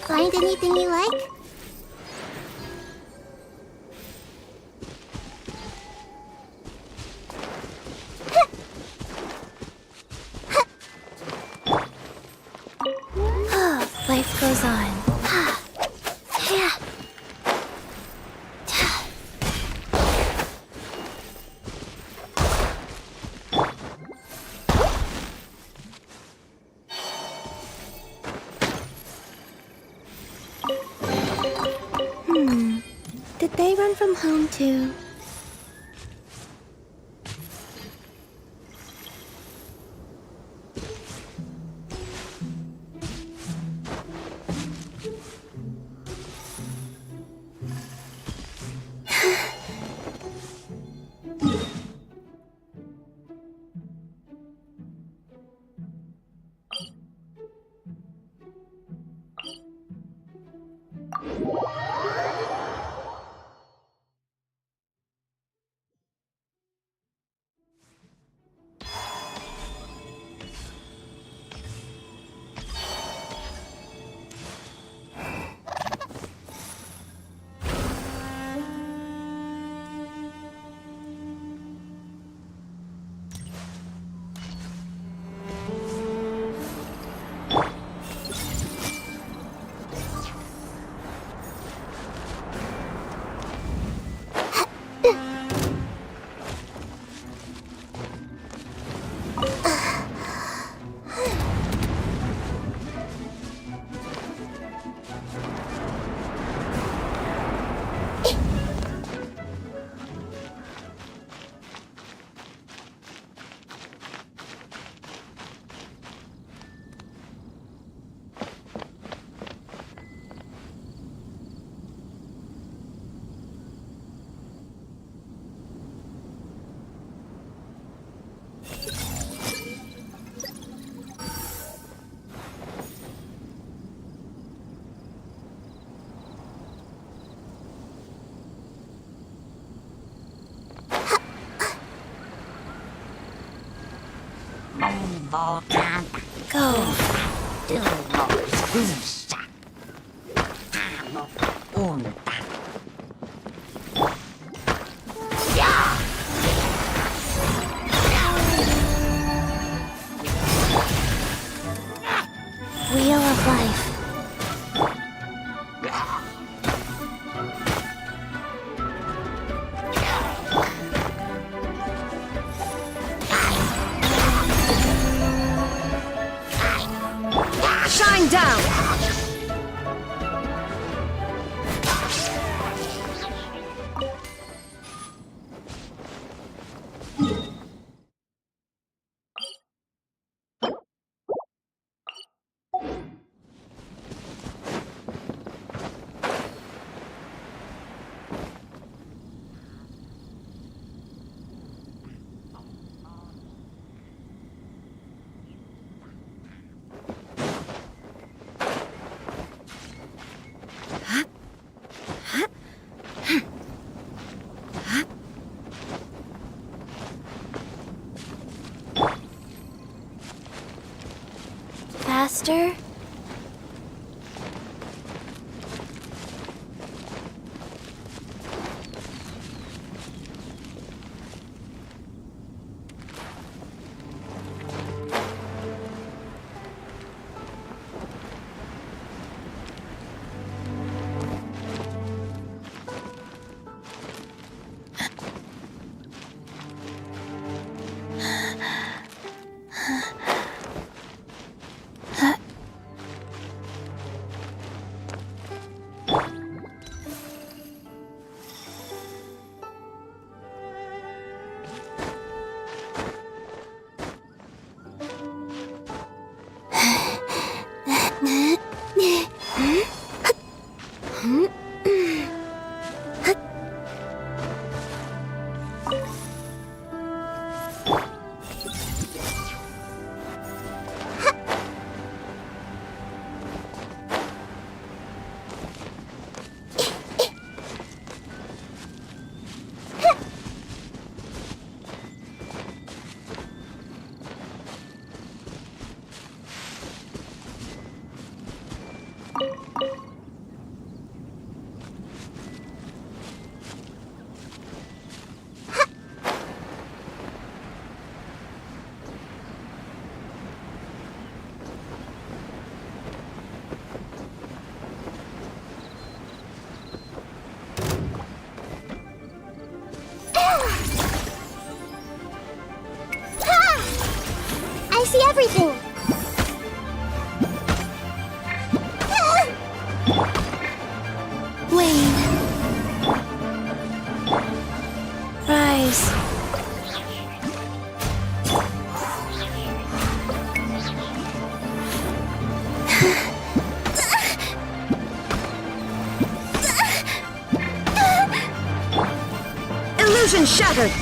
Find anything you like? Life goes on. Did they run from home too? Wheel of Life. Shine down! Faster? I see everything! Wane. Rise. Illusion shattered!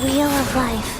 Wheel of Life.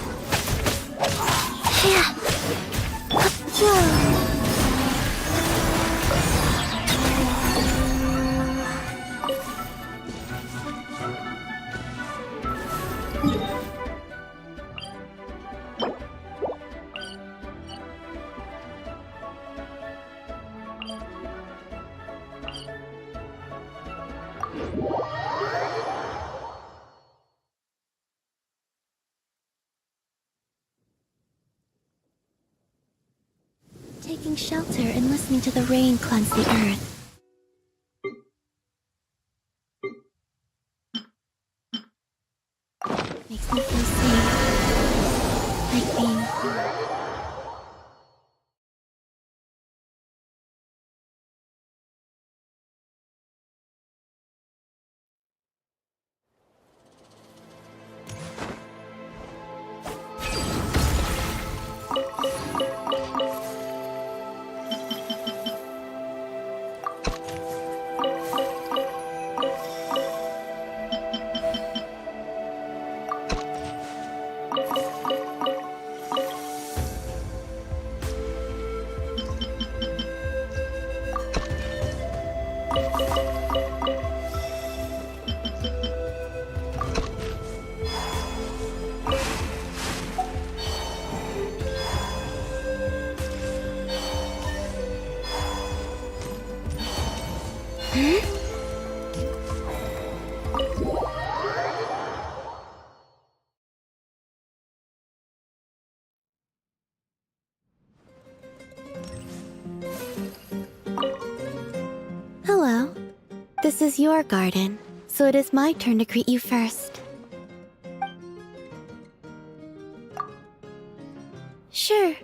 Taking shelter and listening to the rain cleanse the earth. Makes me feel safe. Like being home. Hello. This is your garden, so it is my turn to greet you first. Sure.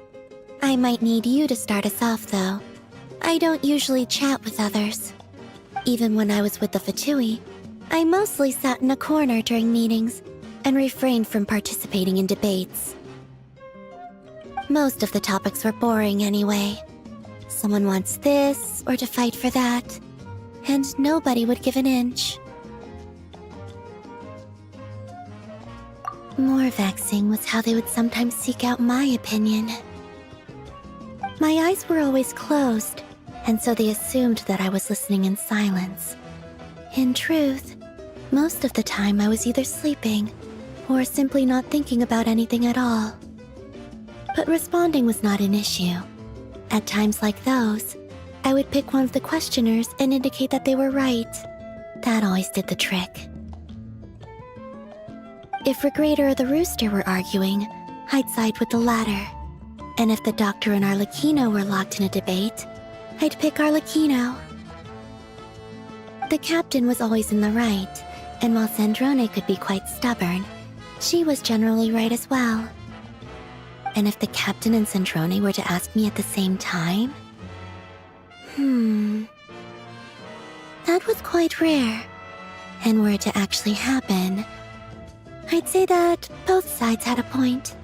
I might need you to start us off, though. I don't usually chat with others. Even when I was with the Fatui, I mostly sat in a corner during meetings and refrained from participating in debates. Most of the topics were boring anyway. Someone wants this or to fight for that, and nobody would give an inch. More vexing was how they would sometimes seek out my opinion. My eyes were always closed, and so they assumed that I was listening in silence. In truth, most of the time I was either sleeping or simply not thinking about anything at all. But responding was not an issue. At times like those, I would pick one of the questioners and indicate that they were right. That always did the trick. If Regrator or the Rooster were arguing, I'd side with the latter. And if the Doctor and Arlecchino were locked in a debate, I'd pick Arlecchino. The Captain was always in the right, and while Sandrone could be quite stubborn, she was generally right as well. And if the Captain and Sandrone were to ask me at the same time? That was quite rare. And were it to actually happen, I'd say that both sides had a point.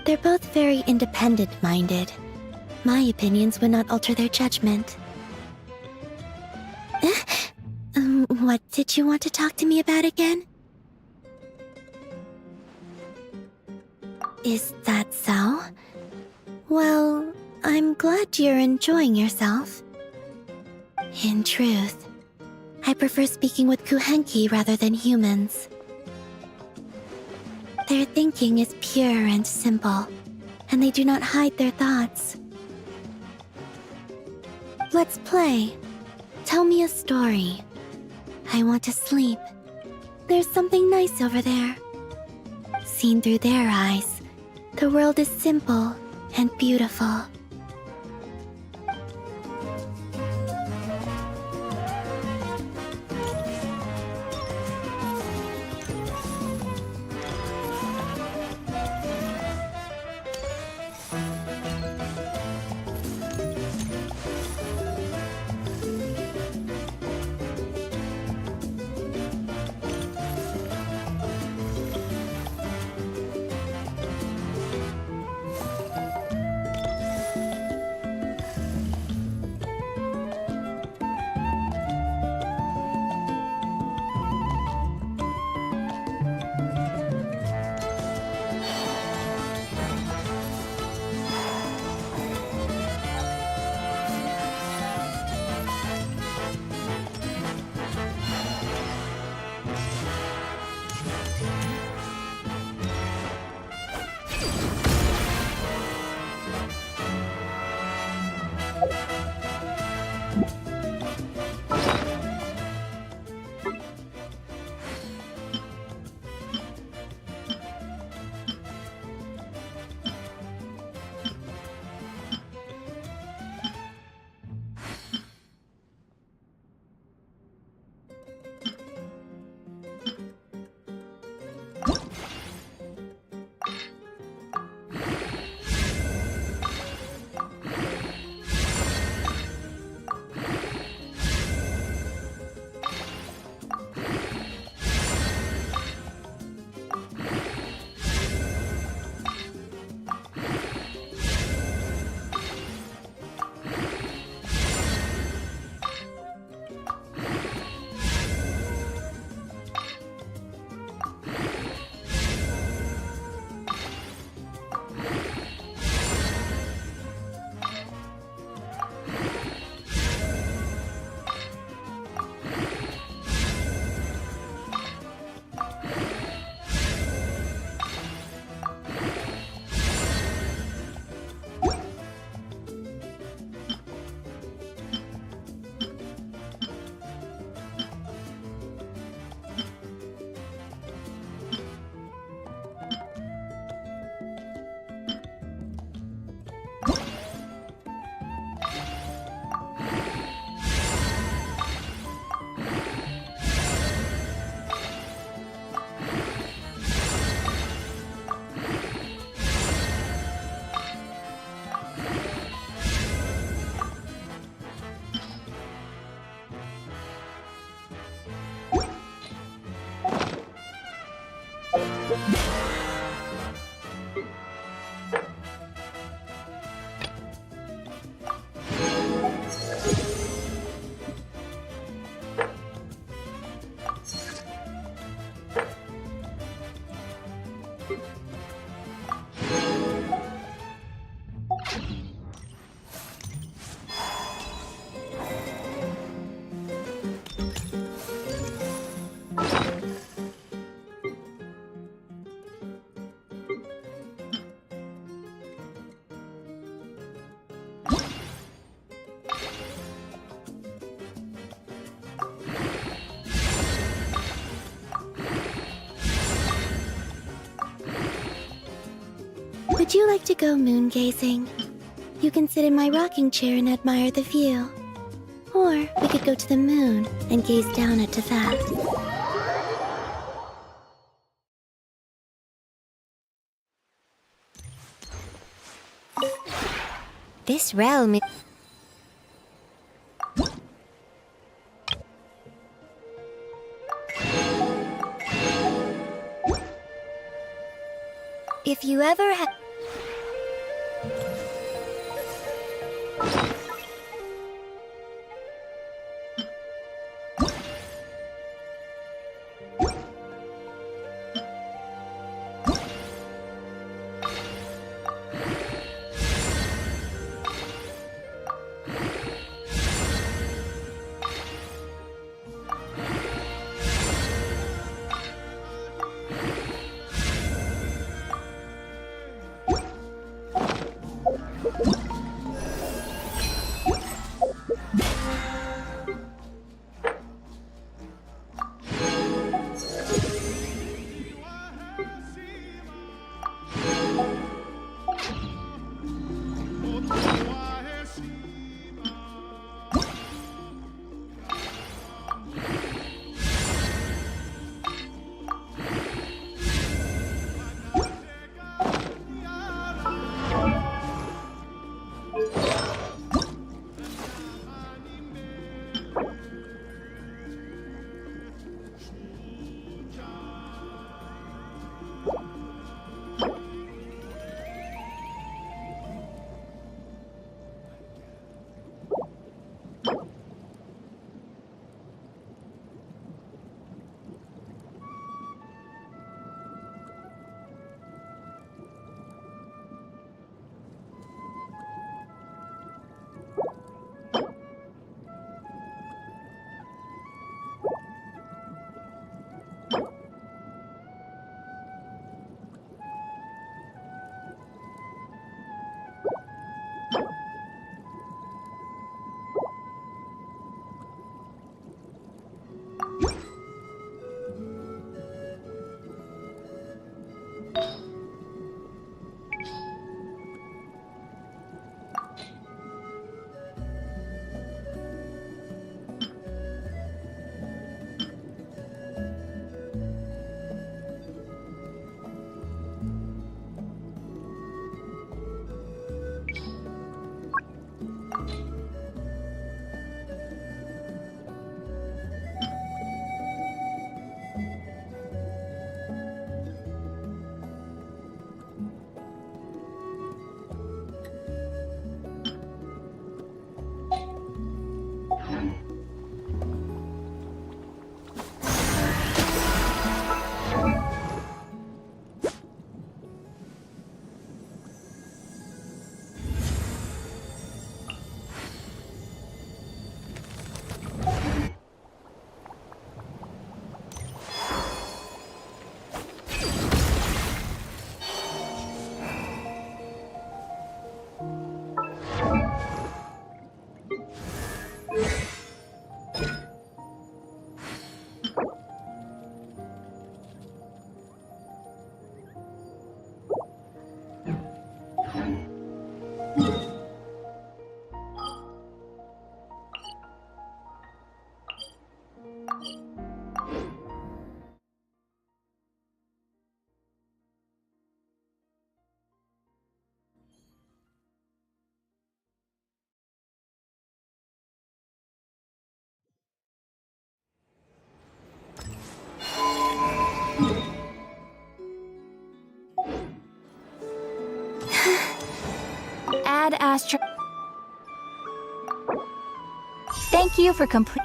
They're both very independent-minded. My opinions would not alter their judgment. What did you want to talk to me about again? Is that so? Well, I'm glad you're enjoying yourself. In truth, I prefer speaking with Kuhenki rather than humans. Their thinking is pure and simple, and they do not hide their thoughts. Let's play. Tell me a story. I want to sleep. There's something nice over there. Seen through their eyes, the world is simple and beautiful. Would you like to go moon gazing? You can sit in my rocking chair and admire the view. Or we could go to the moon and gaze down at that. This realm is... If you ever have... last Thank you for complete.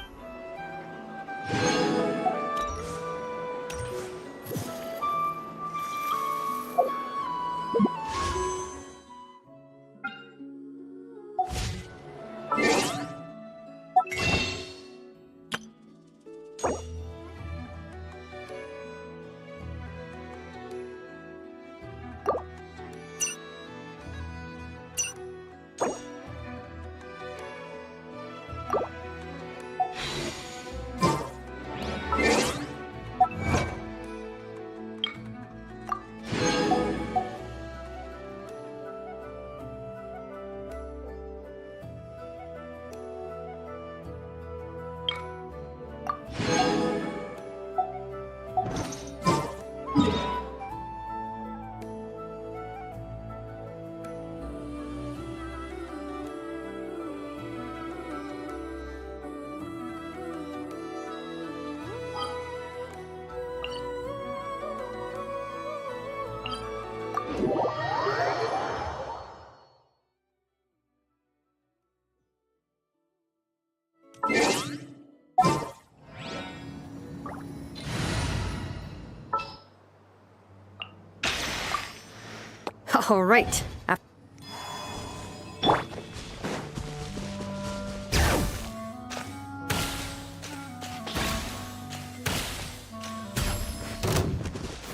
All right.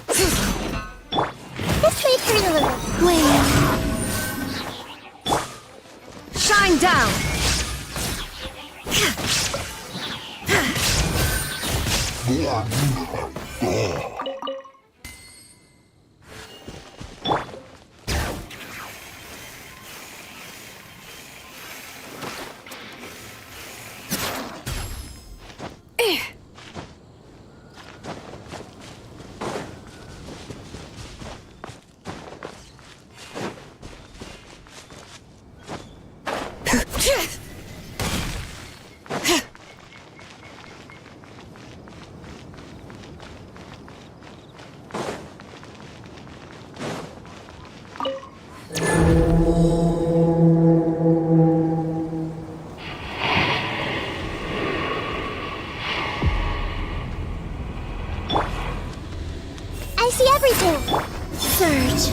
This may turn a little bland. Shine down! I see everything. Surge.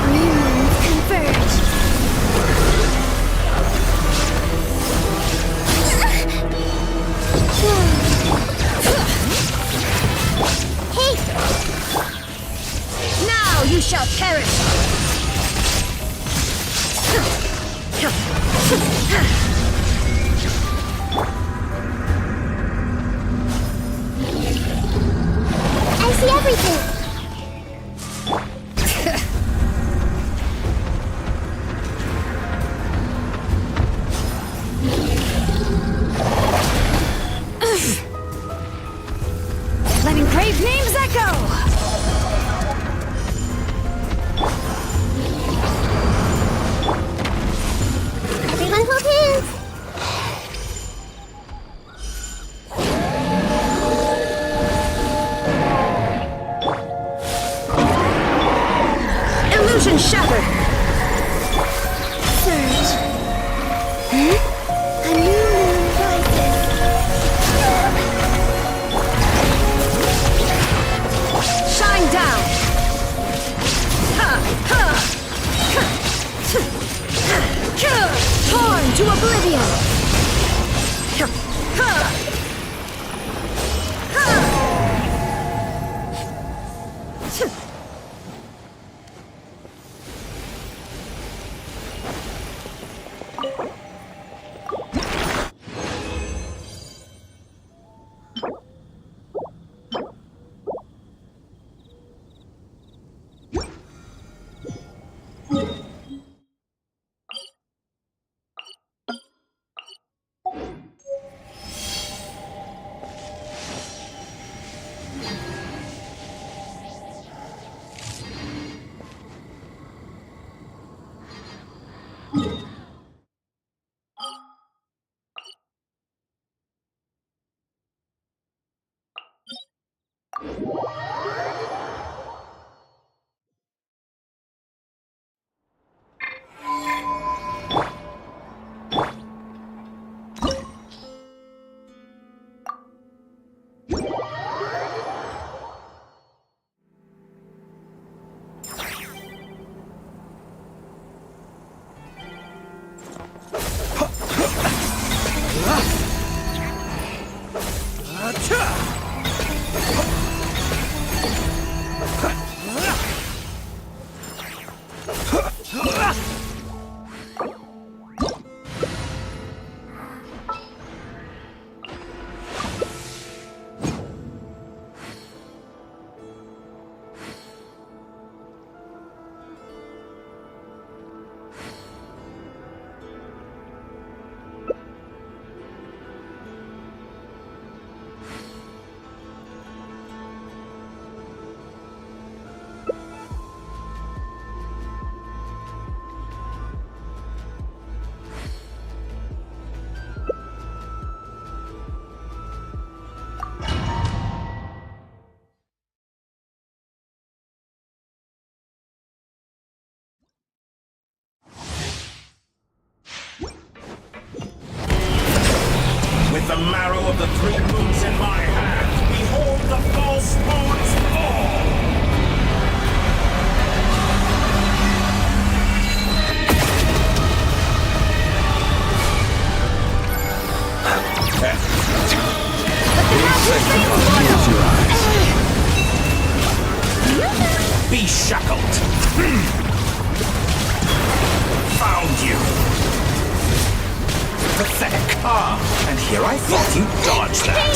Greenlands converge. Hey! Now you shall perish! I see everything. Letting brave names echo! Everyone hold hands. Illusion shattered! Surge. A new moon rises. Shine down! Ha! Ha! Torn to oblivion! Ha! Ha! With the marrow of the 3 moons in my hand, behold the false moons fall! Be shackled! Found you! Pathetic! And here I thought you'd dodge that!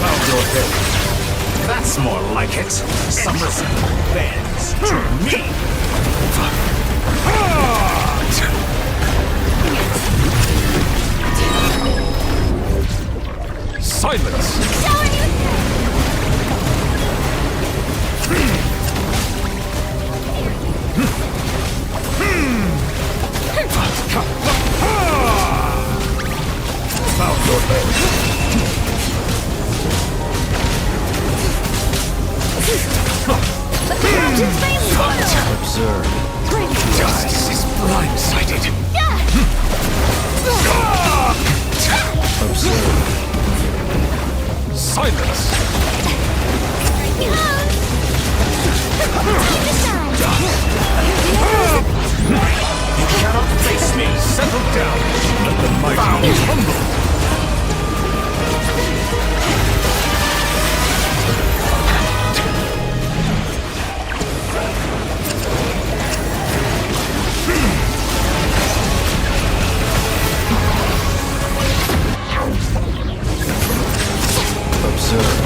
Bow your head. That's more like it. Somerset bends to me! Silence! Bow your head. Observe. Justice is blindsided. Observe. Silence! You cannot face me! Settle down! Let the mighty be humbled! Observe.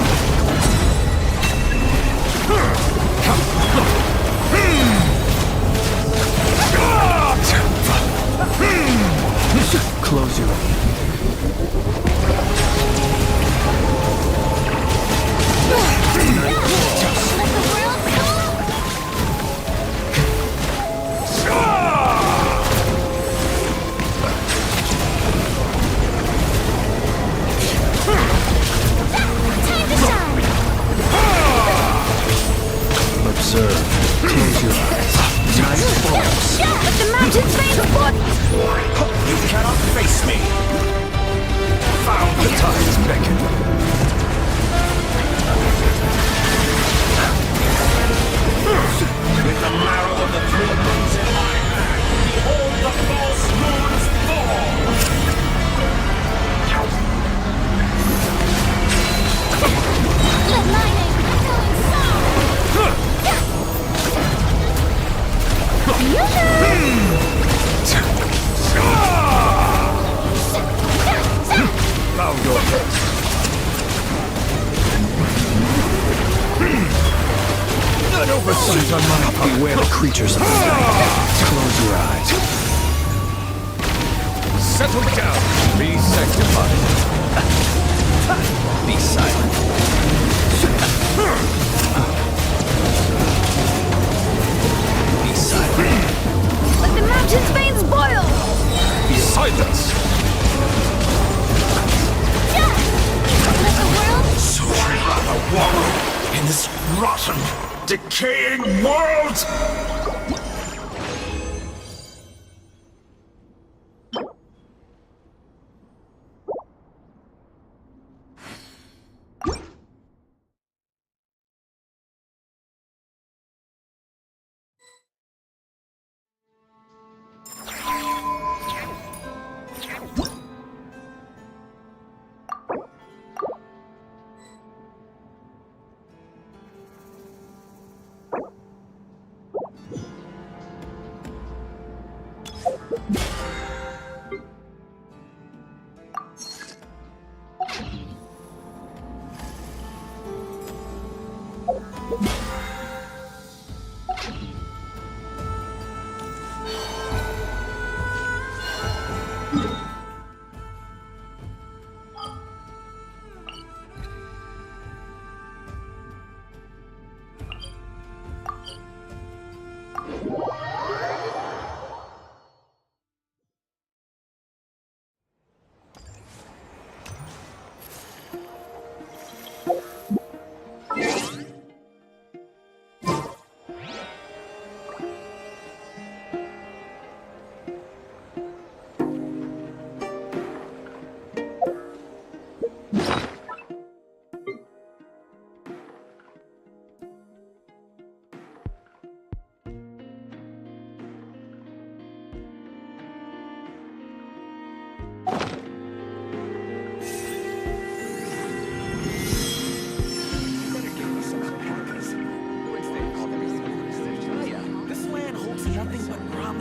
Close your Observe. Close your eyes. Night falls. Let the mountains fade before... You cannot face me! Found the tides beckon. With the marrow of the 3 moons in my hand, behold the false moons fall! Let lightning echoing Bow your head. An oversight on my part. Beware the creatures of the night. Close your eyes. Settle down. Be sanctified. Be silent. Be silent. Let the mountain's veins boil! Be silence. Let the world... So I'd rather wallow in this rotten, decaying world!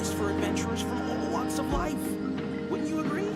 is for adventurers from all walks of life. Wouldn't you agree?